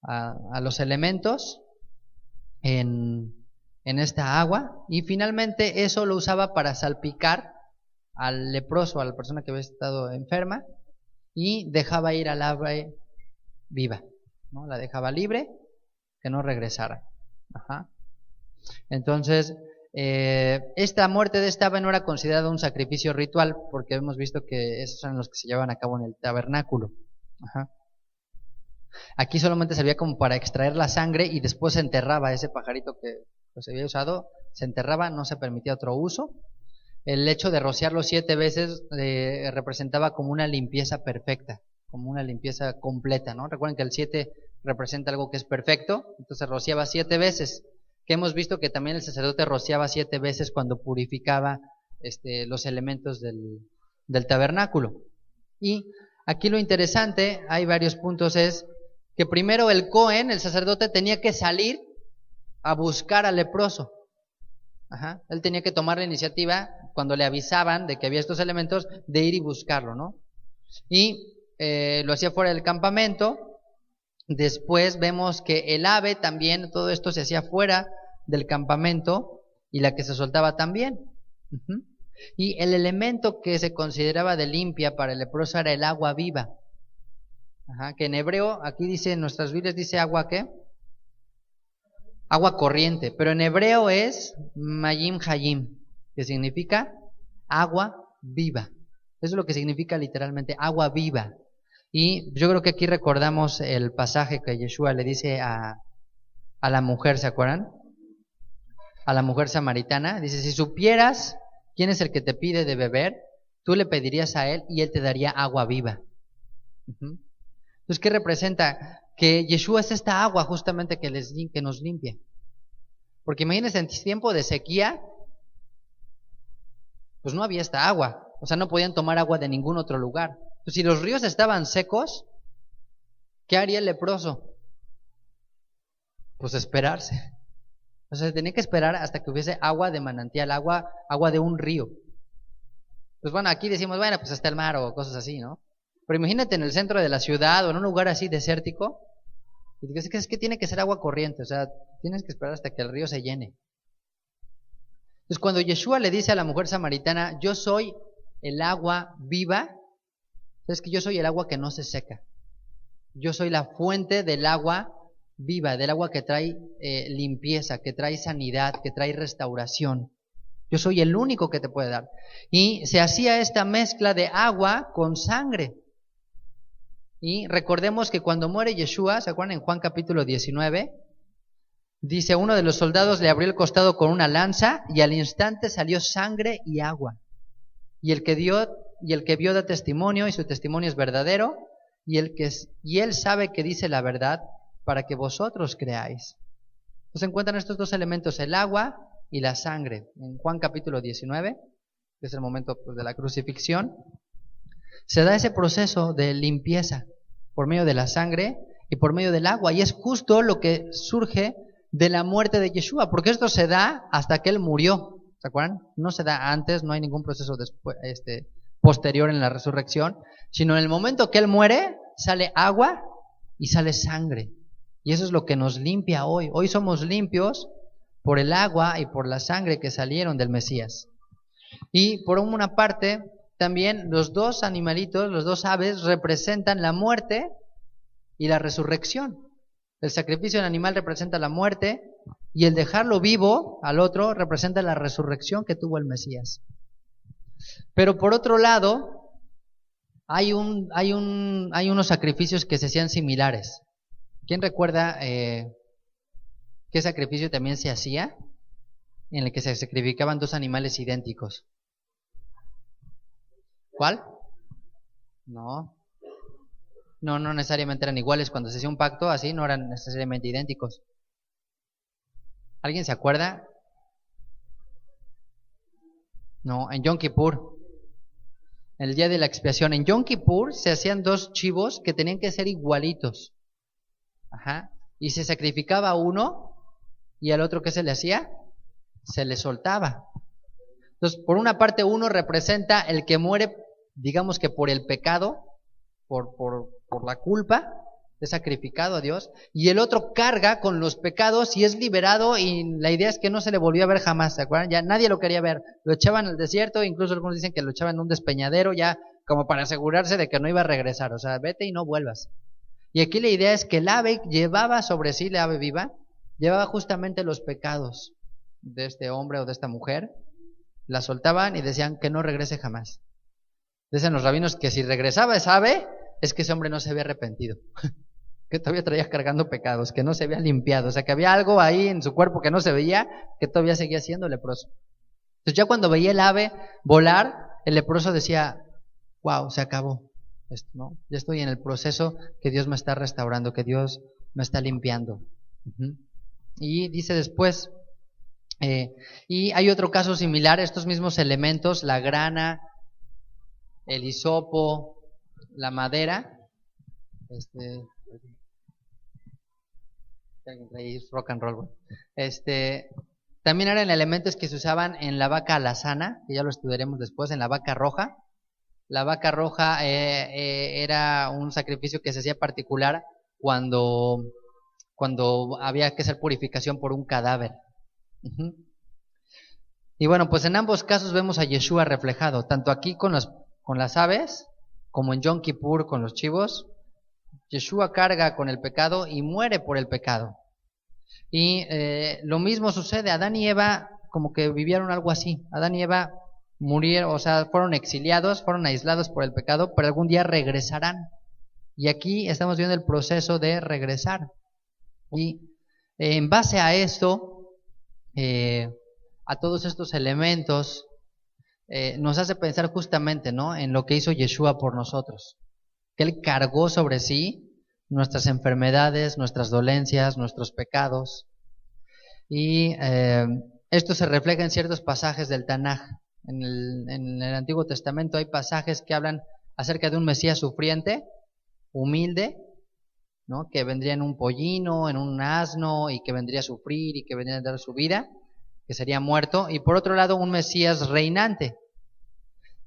a los elementos en esta agua, y finalmente eso lo usaba para salpicar al leproso, a la persona que había estado enferma, y dejaba ir al ave viva, ¿no? La dejaba libre, que no regresara. Entonces, esta muerte de esta ave no era considerada un sacrificio ritual, porque hemos visto que esos eran los que se llevaban a cabo en el tabernáculo. Aquí solamente servía como para extraer la sangre y después se enterraba ese pajarito que se había usado, se enterraba, no se permitía otro uso. El hecho de rociarlo 7 veces representaba como una limpieza perfecta, como una limpieza completa, ¿no? Recuerden que el 7 representa algo que es perfecto, entonces rociaba 7 veces, que hemos visto que también el sacerdote rociaba 7 veces cuando purificaba los elementos del tabernáculo. Y aquí lo interesante, hay varios puntos, es que primero el Cohen, el sacerdote, tenía que salir a buscar al leproso. Él tenía que tomar la iniciativa cuando le avisaban de que había estos elementos, de ir y buscarlo, ¿no? Y lo hacía fuera del campamento. Después vemos que el ave también, todo esto se hacía fuera del campamento, y la que se soltaba también. Y el elemento que se consideraba de limpia para el leproso era el agua viva. Que en hebreo, aquí dice, en nuestras Biblias dice agua, ¿qué? agua corriente, pero en hebreo es Mayim Hayim, que significa agua viva. Eso es lo que significa literalmente agua viva. Y yo creo que aquí recordamos el pasaje que Yeshua le dice a la mujer, ¿se acuerdan? A la mujer samaritana, dice, si supieras quién es el que te pide de beber, tú le pedirías a él y él te daría agua viva. Entonces, ¿qué representa? Que Yeshua es esta agua justamente que nos limpia. Porque imagínense, en tiempo de sequía, pues no había esta agua. O sea, no podían tomar agua de ningún otro lugar. Entonces, si los ríos estaban secos, ¿qué haría el leproso? Pues esperarse. O sea, tenía que esperar hasta que hubiese agua de manantial, agua de un río. Pues bueno, aquí decimos, bueno, pues hasta el mar o cosas así, ¿no? Pero imagínate en el centro de la ciudad o en un lugar así desértico, y es que tiene que ser agua corriente, o sea, tienes que esperar hasta que el río se llene. Entonces, cuando Yeshua le dice a la mujer samaritana, yo soy el agua viva, es que yo soy el agua que no se seca. Yo soy la fuente del agua viva, del agua que trae limpieza, que trae sanidad, que trae restauración. Yo soy el único que te puede dar. Y se hacía esta mezcla de agua con sangre. Y recordemos que cuando muere Yeshua, ¿se acuerdan en Juan capítulo 19? Dice, uno de los soldados le abrió el costado con una lanza y al instante salió sangre y agua. Y el que vio da testimonio y su testimonio es verdadero y él sabe que dice la verdad para que vosotros creáis. Entonces se encuentran estos dos elementos, el agua y la sangre. En Juan capítulo 19, que es el momento pues, de la crucifixión, se da ese proceso de limpieza por medio de la sangre y por medio del agua. Y es justo lo que surge de la muerte de Yeshua, porque esto se da hasta que él murió. ¿Se acuerdan? No se da antes, no hay ningún proceso después, posterior en la resurrección, sino en el momento que él muere, sale agua y sale sangre. Y eso es lo que nos limpia hoy. Hoy somos limpios por el agua y por la sangre que salieron del Mesías. Y por una parte, también los dos animalitos, los dos aves, representan la muerte y la resurrección. El sacrificio del animal representa la muerte y el dejarlo vivo al otro representa la resurrección que tuvo el Mesías. Pero por otro lado, hay unos sacrificios que se hacían similares. ¿Quién recuerda qué sacrificio también se hacía? En el que se sacrificaban dos animales idénticos. ¿Cuál? No necesariamente eran iguales. Cuando se hacía un pacto así, no eran necesariamente idénticos. ¿Alguien se acuerda? No, en Yom Kippur, el día de la expiación. En Yom Kippur se hacían dos chivos que tenían que ser igualitos. Ajá. Y se sacrificaba uno y al otro, ¿qué se le hacía? Se le soltaba. Entonces, por una parte, uno representa el que muere, digamos que por el pecado, por la culpa, es sacrificado a Dios, y el otro carga con los pecados y es liberado, y la idea es que no se le volvió a ver jamás, ¿se acuerdan? Ya nadie lo quería ver, lo echaban al desierto, incluso algunos dicen que lo echaban en un despeñadero, ya como para asegurarse de que no iba a regresar, o sea, vete y no vuelvas. Y aquí la idea es que el ave llevaba sobre sí, la ave viva, llevaba justamente los pecados de este hombre o de esta mujer, la soltaban y decían que no regrese jamás. Dicen los rabinos que si regresaba esa ave, es que ese hombre no se había arrepentido, que todavía traía cargando pecados, que no se había limpiado, o sea que había algo ahí en su cuerpo que no se veía, que todavía seguía siendo leproso. Entonces ya cuando veía el ave volar, el leproso decía, wow, se acabó esto, ¿no? Ya estoy en el proceso que Dios me está restaurando, que Dios me está limpiando. Y dice después, y hay otro caso similar, estos mismos elementos, la grana, el hisopo, la madera, rock and roll, también eran elementos que se usaban en la vaca alazana, que ya lo estudiaremos después, en la vaca roja. La vaca roja era un sacrificio que se hacía particular cuando había que hacer purificación por un cadáver. Y bueno, pues en ambos casos vemos a Yeshua reflejado, tanto aquí con las aves, como en Yom Kippur con los chivos. Yeshua carga con el pecado y muere por el pecado. Y lo mismo sucede, Adán y Eva como que vivieron algo así. Adán y Eva murieron, o sea, fueron exiliados, fueron aislados por el pecado, pero algún día regresarán. Y aquí estamos viendo el proceso de regresar. Y en base a esto, a todos estos elementos, nos hace pensar justamente, ¿no?, en lo que hizo Yeshua por nosotros. Que Él cargó sobre sí nuestras enfermedades, nuestras dolencias, nuestros pecados. Y esto se refleja en ciertos pasajes del Tanaj. En el Antiguo Testamento hay pasajes que hablan acerca de un Mesías sufriente, humilde, ¿no?, que vendría en un pollino, en un asno, y que vendría a sufrir y que vendría a dar su vida, que sería muerto. Y por otro lado, un Mesías reinante.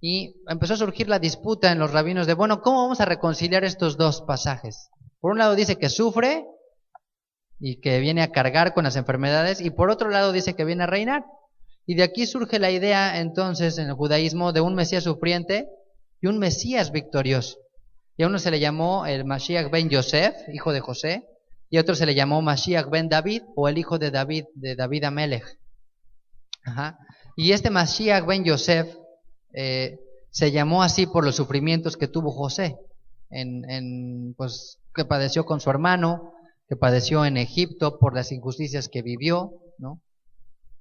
Y empezó a surgir la disputa en los rabinos de, bueno, ¿cómo vamos a reconciliar estos dos pasajes? Por un lado dice que sufre y que viene a cargar con las enfermedades, y por otro lado dice que viene a reinar. Y de aquí surge la idea entonces en el judaísmo de un Mesías sufriente y un Mesías victorioso. Y a uno se le llamó el Mashiach ben Yosef, hijo de José, y a otro se le llamó Mashiach ben David, o el hijo de David Amelech. Ajá. Y este Mashiach ben Yosef se llamó así por los sufrimientos que tuvo José, pues, que padeció con su hermano, que padeció en Egipto por las injusticias que vivió, ¿no?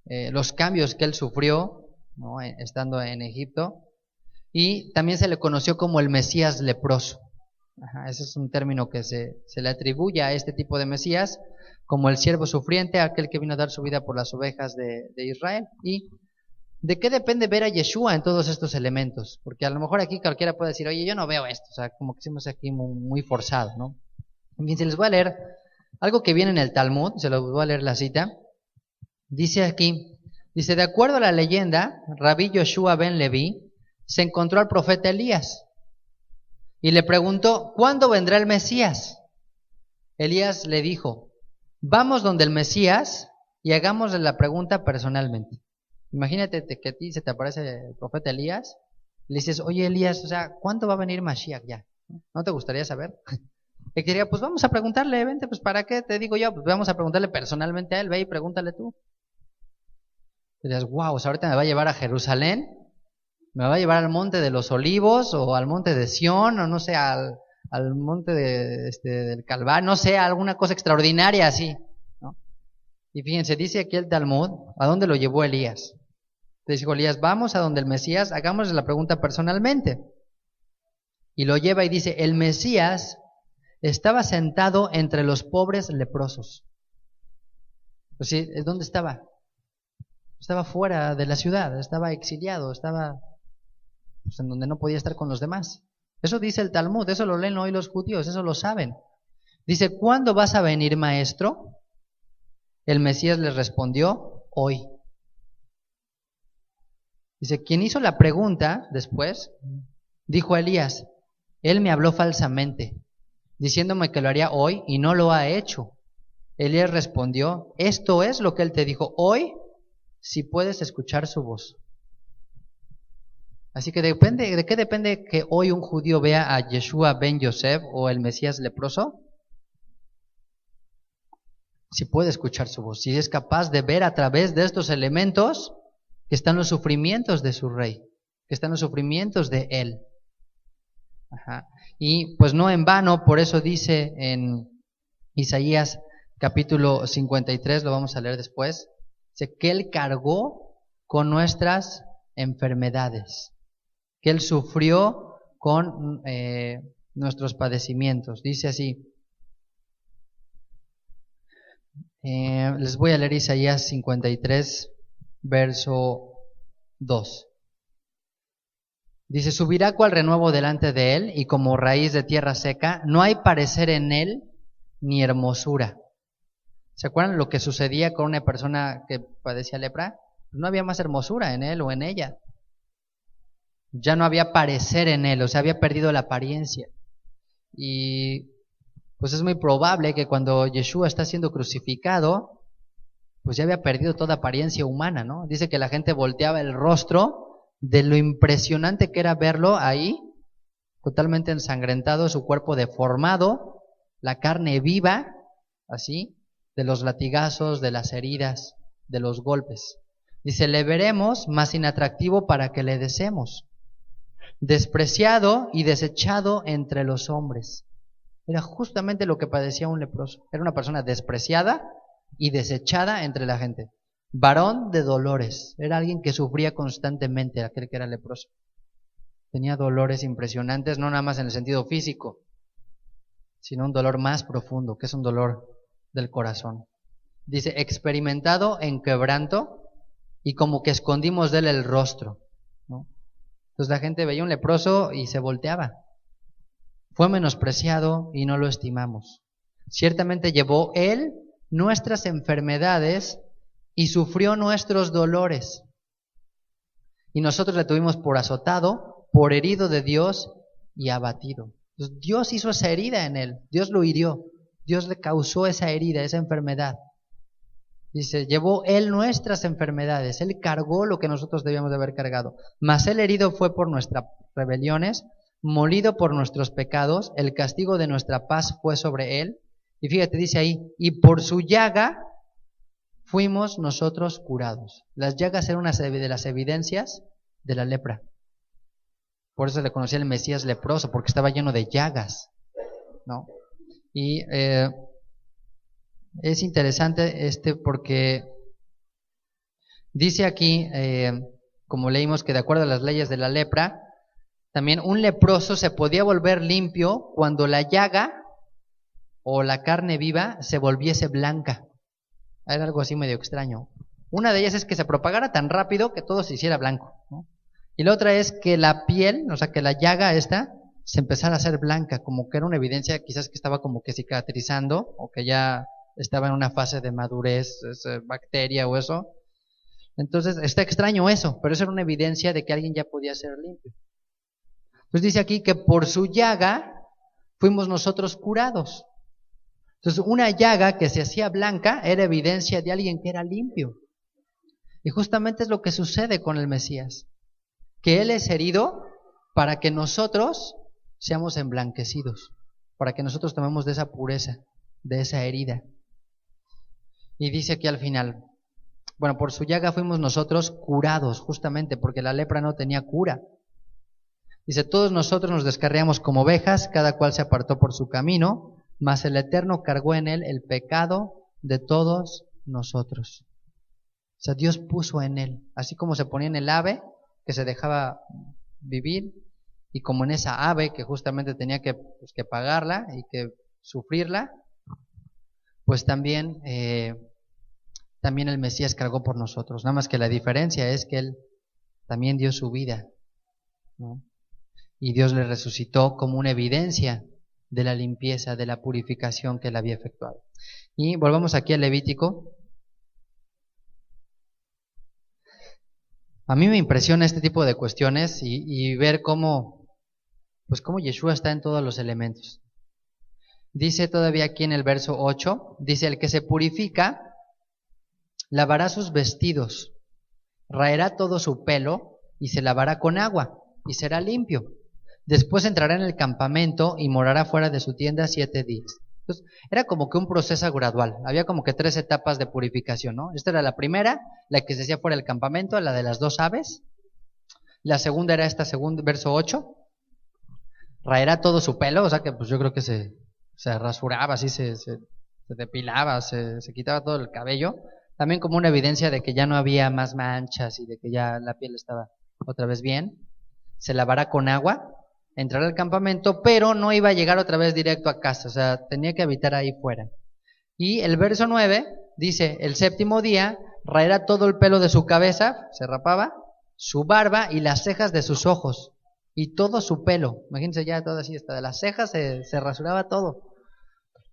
Los cambios que él sufrió, ¿no?, estando en Egipto. Y también se le conoció como el Mesías leproso. Ajá, ese es un término que se le atribuye a este tipo de Mesías, como el siervo sufriente, aquel que vino a dar su vida por las ovejas de Israel. ¿Y de qué depende ver a Yeshua en todos estos elementos? Porque a lo mejor aquí cualquiera puede decir, oye, yo no veo esto, o sea, como que hicimos aquí muy forzado, ¿no? Bien, se les voy a leer algo que viene en el Talmud, se los voy a leer la cita. Dice aquí, dice, de acuerdo a la leyenda, Rabí Yoshua ben Leví se encontró al profeta Elías y le preguntó, ¿cuándo vendrá el Mesías? Elías le dijo, vamos donde el Mesías y hagámosle la pregunta personalmente. Imagínate que a ti se te aparece el profeta Elías, le dices, oye Elías, o sea, ¿cuándo va a venir Mashiach ya? ¿No te gustaría saber? Y que diría, pues vamos a preguntarle, vente, pues ¿para qué te digo yo? Pues vamos a preguntarle personalmente a él, ve y pregúntale tú. Y dices, wow, o sea, ahorita me va a llevar a Jerusalén, me va a llevar al monte de los olivos, o al monte de Sión, o no sé, al monte del Calvario, no sé, alguna cosa extraordinaria así, ¿no? Y fíjense, dice aquí el Talmud, ¿a dónde lo llevó Elías? Le dijo Elías, vamos a donde el Mesías, hagámosle la pregunta personalmente. Y lo lleva y dice, el Mesías estaba sentado entre los pobres leprosos. Pues sí, ¿dónde estaba? Estaba fuera de la ciudad, estaba exiliado, estaba pues, en donde no podía estar con los demás. Eso dice el Talmud, eso lo leen hoy los judíos, eso lo saben. Dice, ¿cuándo vas a venir, maestro? El Mesías les respondió, hoy. Dice, quien hizo la pregunta después, dijo a Elías, él me habló falsamente, diciéndome que lo haría hoy y no lo ha hecho. Elías respondió, esto es lo que él te dijo, hoy si puedes escuchar su voz. Así que ¿de qué depende que hoy un judío vea a Yeshua ben Yosef o el Mesías leproso? Si puede escuchar su voz, si es capaz de ver a través de estos elementos que están los sufrimientos de su rey, que están los sufrimientos de él. Ajá. Y pues no en vano, por eso dice en Isaías capítulo 53, lo vamos a leer después, dice que él cargó con nuestras enfermedades, que él sufrió con nuestros padecimientos. Dice así, les voy a leer Isaías 53, verso 2. Dice, subirá cual renuevo delante de él, y como raíz de tierra seca, no hay parecer en él ni hermosura. ¿Se acuerdan lo que sucedía con una persona que padecía lepra? No había más hermosura en él o en ella. Ya no había parecer en él, o sea, había perdido la apariencia. Y pues es muy probable que cuando Yeshua está siendo crucificado, pues ya había perdido toda apariencia humana, ¿no? Dice que la gente volteaba el rostro de lo impresionante que era verlo ahí, totalmente ensangrentado, su cuerpo deformado, la carne viva, así, de los latigazos, de las heridas, de los golpes. Dice, le veremos más inatractivo para que le deseemos, despreciado y desechado entre los hombres. Era justamente lo que padecía un leproso. Era una persona despreciada y desechada entre la gente. Varón de dolores. Era alguien que sufría constantemente, aquel que era leproso. Tenía dolores impresionantes, no nada más en el sentido físico, sino un dolor más profundo, que es un dolor del corazón. Dice, experimentado en quebranto y como que escondimos de él el rostro, ¿no? Entonces la gente veía un leproso y se volteaba. Fue menospreciado y no lo estimamos. Ciertamente llevó él nuestras enfermedades y sufrió nuestros dolores. Y nosotros le tuvimos por azotado, por herido de Dios y abatido. Entonces, Dios hizo esa herida en él, Dios lo hirió, Dios le causó esa herida, esa enfermedad. Dice, llevó él nuestras enfermedades, él cargó lo que nosotros debíamos de haber cargado. Mas el herido fue por nuestras rebeliones, molido por nuestros pecados, el castigo de nuestra paz fue sobre él. Y fíjate, dice ahí, y por su llaga fuimos nosotros curados. Las llagas eran una de las evidencias de la lepra. Por eso le conocía el Mesías leproso, porque estaba lleno de llagas, ¿no? Y es interesante porque dice aquí, como leímos, que de acuerdo a las leyes de la lepra, también un leproso se podía volver limpio cuando la llaga o la carne viva se volviese blanca. Era algo así medio extraño. Una de ellas es que se propagara tan rápido que todo se hiciera blanco, ¿no? Y la otra es que la piel, o sea, que la llaga esta se empezara a hacer blanca, como que era una evidencia quizás que estaba como que cicatrizando o que ya estaba en una fase de madurez, bacteria o eso. Entonces está extraño eso, pero eso era una evidencia de que alguien ya podía ser limpio. Entonces dice aquí que por su llaga fuimos nosotros curados. Entonces una llaga que se hacía blanca era evidencia de alguien que era limpio. Y justamente es lo que sucede con el Mesías, que Él es herido para que nosotros seamos emblanquecidos, para que nosotros tomemos de esa pureza, de esa herida. Y dice aquí al final, bueno, por su llaga fuimos nosotros curados, justamente porque la lepra no tenía cura. Dice, todos nosotros nos descarriamos como ovejas, cada cual se apartó por su camino, mas el Eterno cargó en él el pecado de todos nosotros. O sea, Dios puso en él, así como se ponía en el ave, que se dejaba vivir, y como en esa ave que justamente tenía que pagarla y que sufrirla, pues también el Mesías cargó por nosotros. Nada más que la diferencia es que Él también dio su vida, ¿no? Y Dios le resucitó como una evidencia de la limpieza, de la purificación que Él había efectuado. Y volvamos aquí al Levítico. A mí me impresiona este tipo de cuestiones y ver cómo Yeshua está en todos los elementos. Dice todavía aquí en el verso 8, dice, el que se purifica lavará sus vestidos, raerá todo su pelo y se lavará con agua y será limpio. Después entrará en el campamento y morará fuera de su tienda 7 días. Entonces, era como que un proceso gradual. Había como que 3 etapas de purificación, ¿no? Esta era la primera, la que se hacía fuera del campamento, la de las 2 aves. La segunda era esta segunda, verso 8. Raerá todo su pelo, o sea que pues yo creo que se rasuraba, así se depilaba, se quitaba todo el cabello. También como una evidencia de que ya no había más manchas y de que ya la piel estaba otra vez bien. Se lavará con agua, entrará al campamento, pero no iba a llegar otra vez directo a casa, o sea, tenía que habitar ahí fuera. Y el verso 9 dice, el 7º día raerá todo el pelo de su cabeza, se rapaba, su barba y las cejas de sus ojos, y todo su pelo. Imagínense ya todo así, hasta de las cejas se rasuraba todo.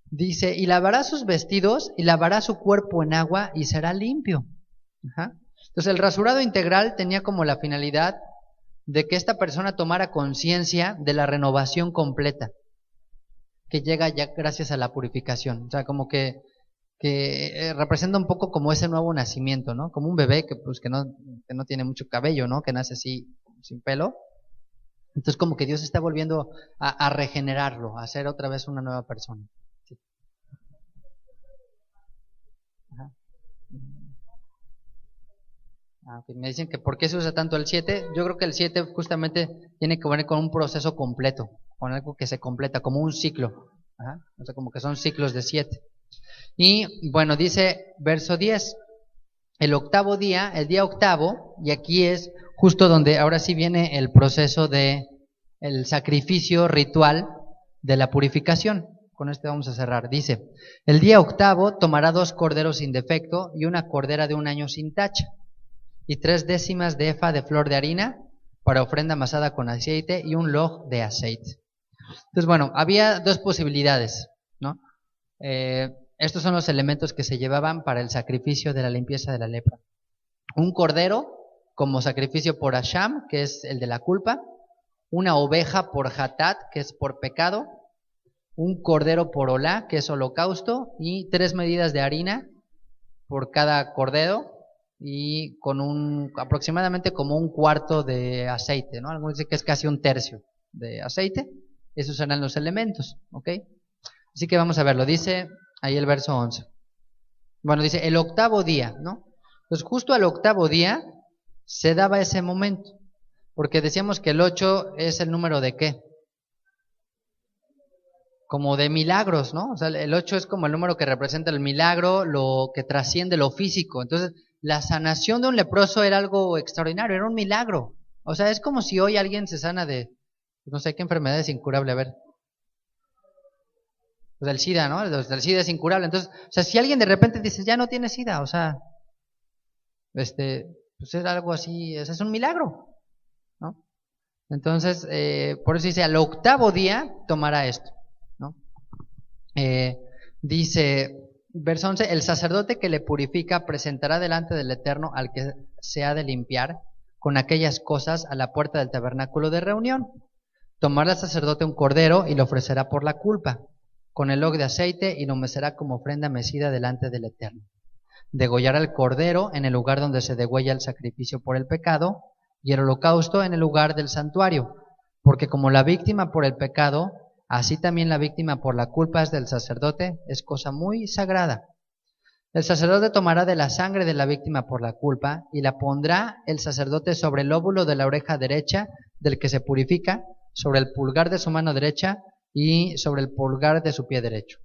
Dice, y lavará sus vestidos y lavará su cuerpo en agua y será limpio. Ajá. Entonces el rasurado integral tenía como la finalidad de que esta persona tomara conciencia de la renovación completa que llega ya gracias a la purificación. O sea, como que representa un poco como ese nuevo nacimiento, ¿no? Como un bebé que no tiene mucho cabello, ¿no? Que nace así sin pelo. Entonces como que Dios está volviendo a regenerarlo, a ser otra vez una nueva persona. Sí. Me dicen que ¿por qué se usa tanto el 7? Yo creo que el 7 justamente tiene que ver con un proceso completo, con algo que se completa, como un ciclo. Ajá. O sea, como que son ciclos de 7. Y bueno, dice verso 10, el octavo día, el día octavo, y aquí es justo donde ahora sí viene el proceso de el sacrificio ritual de la purificación. Con este vamos a cerrar. Dice, el día octavo tomará 2 corderos sin defecto y una cordera de 1 año sin tacha, y 3 décimas de efa de flor de harina para ofrenda amasada con aceite y un log de aceite. Entonces, bueno, había 2 posibilidades, ¿no? Estos son los elementos que se llevaban para el sacrificio de la limpieza de la lepra. Un cordero como sacrificio por Asham, que es el de la culpa, una oveja por Hatat, que es por pecado, un cordero por Olá, que es holocausto, y 3 medidas de harina por cada cordero, y con aproximadamente como un cuarto de aceite, ¿no? Algunos dicen que es casi un tercio de aceite. Esos serán los elementos, ¿ok? Así que vamos a verlo, dice ahí el verso 11. Bueno, dice el octavo día, ¿no? Entonces justo al octavo día se daba ese momento, porque decíamos que el 8 es el número de ¿qué? Como de milagros, ¿no? O sea, el 8 es como el número que representa el milagro, lo que trasciende lo físico. Entonces, la sanación de un leproso era algo extraordinario, era un milagro. O sea, es como si hoy alguien se sana de, no sé qué enfermedad es incurable, a ver. Pues del SIDA, ¿no? El SIDA es incurable. Entonces, o sea, si alguien de repente dice, ya no tiene SIDA, o sea, pues es algo así, es un milagro, ¿no? Entonces, por eso dice, al octavo día tomará esto, ¿no? Dice, verso 11, el sacerdote que le purifica presentará delante del Eterno al que se ha de limpiar con aquellas cosas a la puerta del tabernáculo de reunión. Tomará el sacerdote un cordero y lo ofrecerá por la culpa, con el log de aceite, y lo mecerá como ofrenda mecida delante del Eterno. Degollará el cordero en el lugar donde se degüella el sacrificio por el pecado, y el holocausto en el lugar del santuario, porque como la víctima por el pecado, así también la víctima por la culpa es del sacerdote, es cosa muy sagrada. El sacerdote tomará de la sangre de la víctima por la culpa, y la pondrá el sacerdote sobre el lóbulo de la oreja derecha del que se purifica, sobre el pulgar de su mano derecha, y sobre el pulgar de su pie derecho.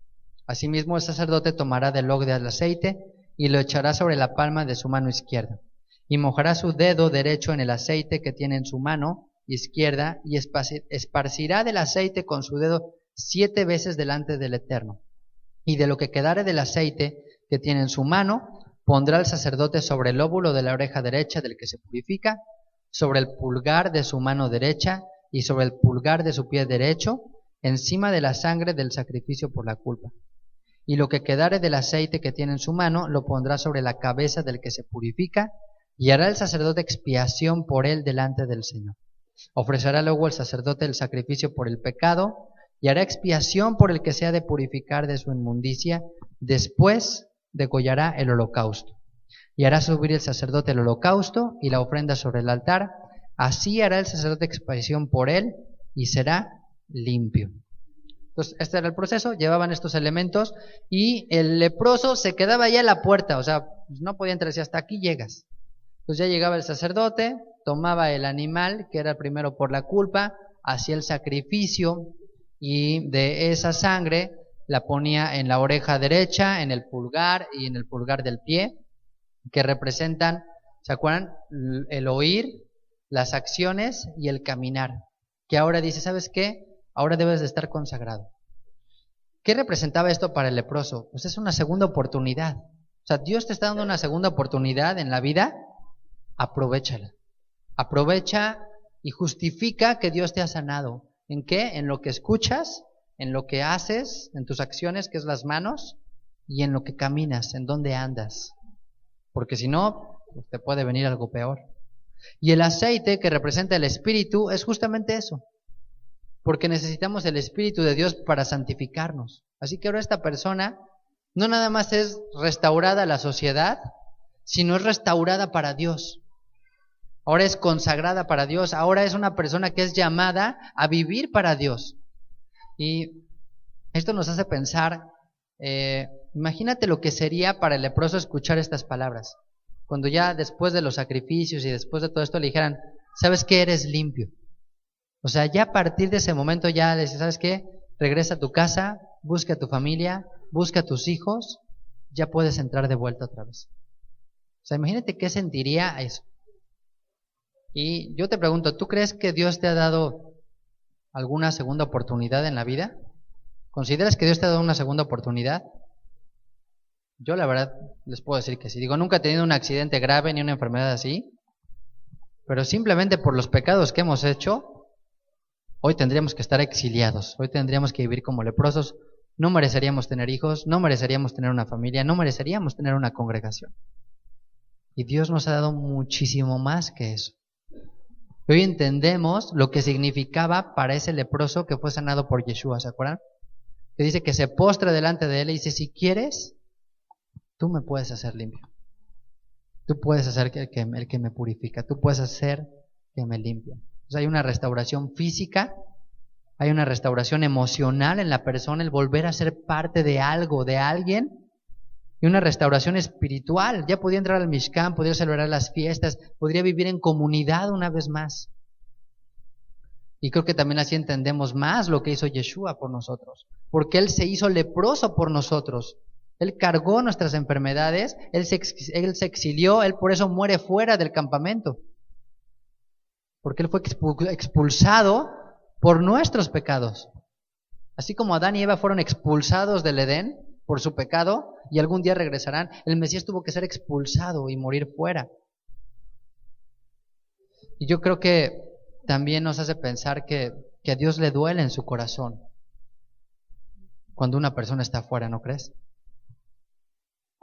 Asimismo, el sacerdote tomará del log del aceite y lo echará sobre la palma de su mano izquierda, y mojará su dedo derecho en el aceite que tiene en su mano izquierda, y esparcirá del aceite con su dedo 7 veces delante del Eterno. Y de lo que quedare del aceite que tiene en su mano, pondrá el sacerdote sobre el lóbulo de la oreja derecha del que se purifica, sobre el pulgar de su mano derecha y sobre el pulgar de su pie derecho, encima de la sangre del sacrificio por la culpa. Y lo que quedare del aceite que tiene en su mano, lo pondrá sobre la cabeza del que se purifica, y hará el sacerdote expiación por él delante del Señor. Ofrecerá luego el sacerdote el sacrificio por el pecado, y hará expiación por el que se ha de purificar de su inmundicia. Después degollará el holocausto, y hará subir el sacerdote el holocausto y la ofrenda sobre el altar. Así hará el sacerdote expiación por él, y será limpio. Entonces, este era el proceso, llevaban estos elementos, y el leproso se quedaba allá en la puerta, o sea, no podía entrar, si hasta aquí llegas. Entonces ya llegaba el sacerdote, tomaba el animal, que era el primero por la culpa, hacía el sacrificio, y de esa sangre la ponía en la oreja derecha, en el pulgar y en el pulgar del pie, que representan, ¿se acuerdan? El oír, las acciones y el caminar. Que ahora dice, ¿sabes qué? Ahora debes de estar consagrado. ¿Qué representaba esto para el leproso? Pues es una segunda oportunidad. O sea, Dios te está dando una segunda oportunidad en la vida, aprovéchala. Aprovecha y justifica que Dios te ha sanado. ¿En qué? En lo que escuchas, en lo que haces, en tus acciones, que es las manos, y en lo que caminas, en dónde andas. Porque si no, pues te puede venir algo peor. Y el aceite que representa el Espíritu es justamente eso. Porque necesitamos el Espíritu de Dios para santificarnos. Así que ahora esta persona no nada más es restaurada a la sociedad, sino es restaurada para Dios. Ahora es consagrada para Dios. Ahora es una persona que es llamada a vivir para Dios. Y esto nos hace pensar, imagínate lo que sería para el leproso escuchar estas palabras. cuando ya después de los sacrificios y después de todo esto le dijeran, ¿sabes qué? Eres limpio. O sea, ya a partir de ese momento ya le dice, ¿sabes qué? Regresa a tu casa, busca a tu familia, busca a tus hijos, ya puedes entrar de vuelta otra vez. O sea, imagínate qué sentiría eso. Y yo te pregunto, ¿tú crees que Dios te ha dado alguna segunda oportunidad en la vida? ¿Consideras que Dios te ha dado una segunda oportunidad? Yo la verdad les puedo decir que sí. Digo, nunca he tenido un accidente grave ni una enfermedad así, pero simplemente por los pecados que hemos hecho, hoy tendríamos que estar exiliados, hoy tendríamos que vivir como leprosos, no mereceríamos tener hijos, no mereceríamos tener una familia, no mereceríamos tener una congregación. Y Dios nos ha dado muchísimo más que eso. Hoy entendemos lo que significaba para ese leproso que fue sanado por Yeshua, ¿se acuerdan? Que dice que se postra delante de él y dice, si quieres, tú me puedes hacer limpio. Tú puedes hacer el que me purifica, tú puedes hacer que me limpia. O sea, hay una restauración física, hay una restauración emocional en la persona, el volver a ser parte de algo, de alguien, y una restauración espiritual. Ya podía entrar al Mishkan, podía celebrar las fiestas, podría vivir en comunidad una vez más. Y creo que también así entendemos más lo que hizo Yeshua por nosotros, porque Él se hizo leproso por nosotros. Él cargó nuestras enfermedades, Él se exilió, Él por eso muere fuera del campamento. Porque Él fue expulsado por nuestros pecados. Así como Adán y Eva fueron expulsados del Edén por su pecado y algún día regresarán, el Mesías tuvo que ser expulsado y morir fuera. Y yo creo que también nos hace pensar que a Dios le duele en su corazón cuando una persona está fuera, ¿no crees?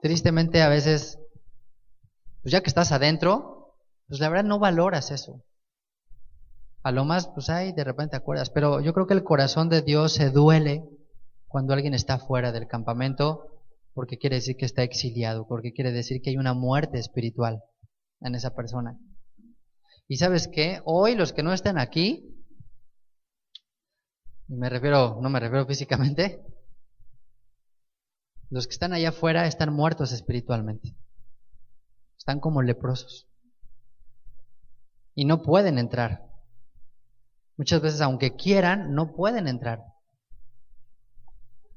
Tristemente a veces, pues ya que estás adentro, pues la verdad no valoras eso. A lo más, pues ahí de repente te acuerdas. Pero yo creo que el corazón de Dios se duele cuando alguien está fuera del campamento, porque quiere decir que está exiliado, porque quiere decir que hay una muerte espiritual en esa persona. Y ¿sabes qué? Hoy los que no están aquí, no me refiero físicamente, los que están allá afuera están muertos espiritualmente. Están como leprosos. Y no pueden entrar. Muchas veces, aunque quieran, no pueden entrar.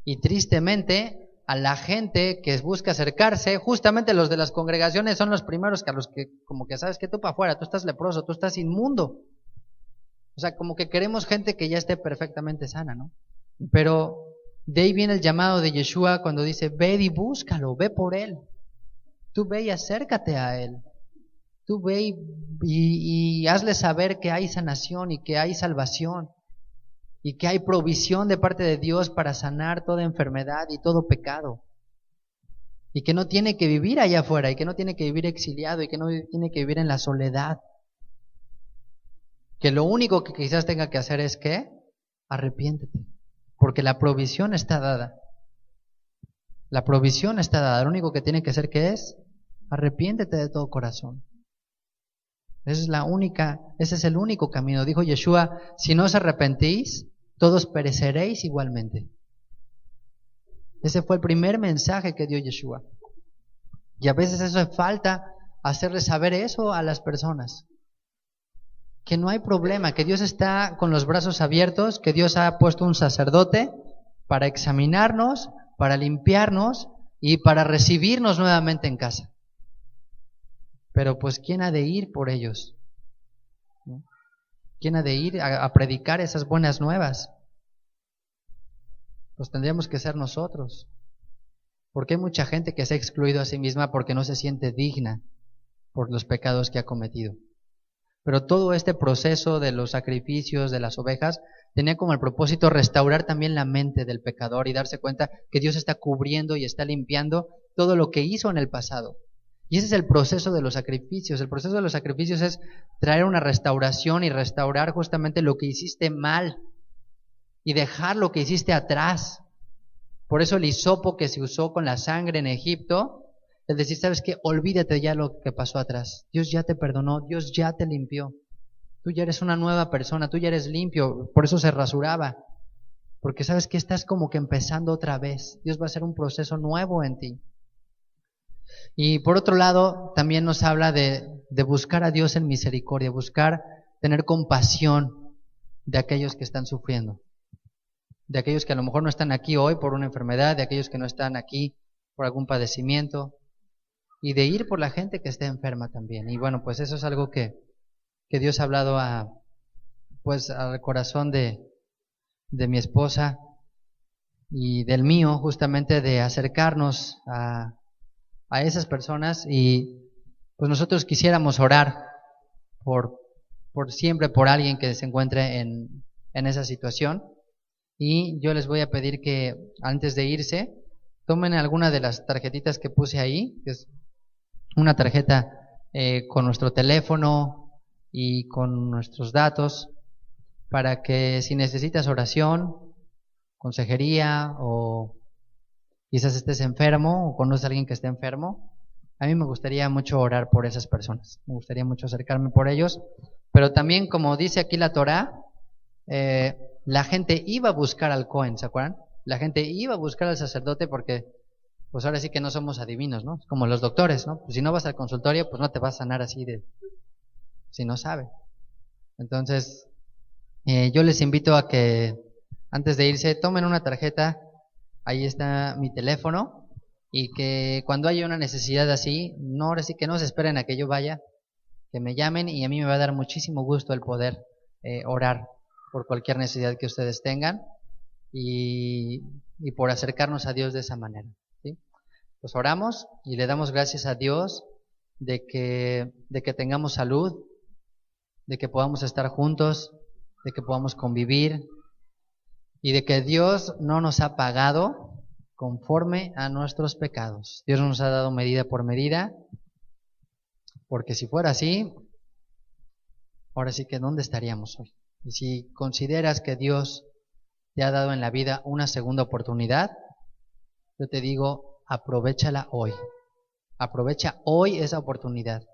Y tristemente, a la gente que busca acercarse, justamente los de las congregaciones son los primeros que a los que, como que sabes que tú para afuera, tú estás leproso, tú estás inmundo. O sea, como que queremos gente que ya esté perfectamente sana, ¿no? Pero de ahí viene el llamado de Yeshua cuando dice, ve y búscalo, ve por él. Tú ve y acércate a él. Tú ve y hazle saber que hay sanación y que hay salvación y que hay provisión de parte de Dios para sanar toda enfermedad y todo pecado. Y que no tiene que vivir allá afuera y que no tiene que vivir exiliado y que no tiene que vivir en la soledad. Que lo único que quizás tenga que hacer es que arrepiéntete, porque la provisión está dada. La provisión está dada. Lo único que tiene que hacer que es arrepiéntete de todo corazón. Ese es el único camino. Dijo Yeshua, si no os arrepentís, todos pereceréis igualmente. Ese fue el primer mensaje que dio Yeshua. Y a veces eso hace falta hacerles saber eso a las personas. Que no hay problema, que Dios está con los brazos abiertos, que Dios ha puesto un sacerdote para examinarnos, para limpiarnos y para recibirnos nuevamente en casa. Pero pues, ¿quién ha de ir por ellos? ¿No? ¿Quién ha de ir a predicar esas buenas nuevas? Pues tendríamos que ser nosotros. Porque hay mucha gente que se ha excluido a sí misma porque no se siente digna por los pecados que ha cometido. Pero todo este proceso de los sacrificios de las ovejas tenía como el propósito restaurar también la mente del pecador y darse cuenta que Dios está cubriendo y está limpiando todo lo que hizo en el pasado. Y ese es el proceso de los sacrificios. El proceso de los sacrificios es traer una restauración y restaurar justamente lo que hiciste mal y dejar lo que hiciste atrás. Por eso el hisopo que se usó con la sangre en Egipto, es decir, ¿sabes qué? Olvídate ya lo que pasó atrás. Dios ya te perdonó, Dios ya te limpió. Tú ya eres una nueva persona, tú ya eres limpio. Por eso se rasuraba. Porque sabes que estás como que empezando otra vez. Dios va a hacer un proceso nuevo en ti. Y por otro lado, también nos habla de buscar a Dios en misericordia, buscar tener compasión de aquellos que están sufriendo, de aquellos que a lo mejor no están aquí hoy por una enfermedad, de aquellos que no están aquí por algún padecimiento, y de ir por la gente que esté enferma también. Y bueno, pues eso es algo que Dios ha hablado pues al corazón de mi esposa y del mío, justamente de acercarnos a esas personas, y pues nosotros quisiéramos orar por siempre por alguien que se encuentre en esa situación. Y yo les voy a pedir que antes de irse tomen alguna de las tarjetitas que puse ahí, que es una tarjeta con nuestro teléfono y con nuestros datos, para que si necesitas oración, consejería, o quizás estés enfermo o conoces a alguien que esté enfermo, a mí me gustaría mucho orar por esas personas, me gustaría mucho acercarme por ellos. Pero también, como dice aquí la Torá, la gente iba a buscar al Cohen, ¿se acuerdan? La gente iba a buscar al sacerdote porque, pues ahora sí que no somos adivinos, ¿no? Como los doctores, ¿no? Pues si no vas al consultorio, pues no te vas a sanar así si no sabe. Entonces, yo les invito a que antes de irse tomen una tarjeta, ahí está mi teléfono, y que cuando haya una necesidad así, no, ahora sí que no se esperen a que yo vaya, que me llamen, y a mí me va a dar muchísimo gusto el poder orar por cualquier necesidad que ustedes tengan, y por acercarnos a Dios de esa manera, ¿sí? Pues oramos y le damos gracias a Dios de que tengamos salud, de que podamos estar juntos, de que podamos convivir, y de que Dios no nos ha pagado conforme a nuestros pecados. Dios nos ha dado medida por medida, porque si fuera así, ahora sí que ¿dónde estaríamos hoy? Y si consideras que Dios te ha dado en la vida una segunda oportunidad, yo te digo, aprovéchala hoy. Aprovecha hoy esa oportunidad.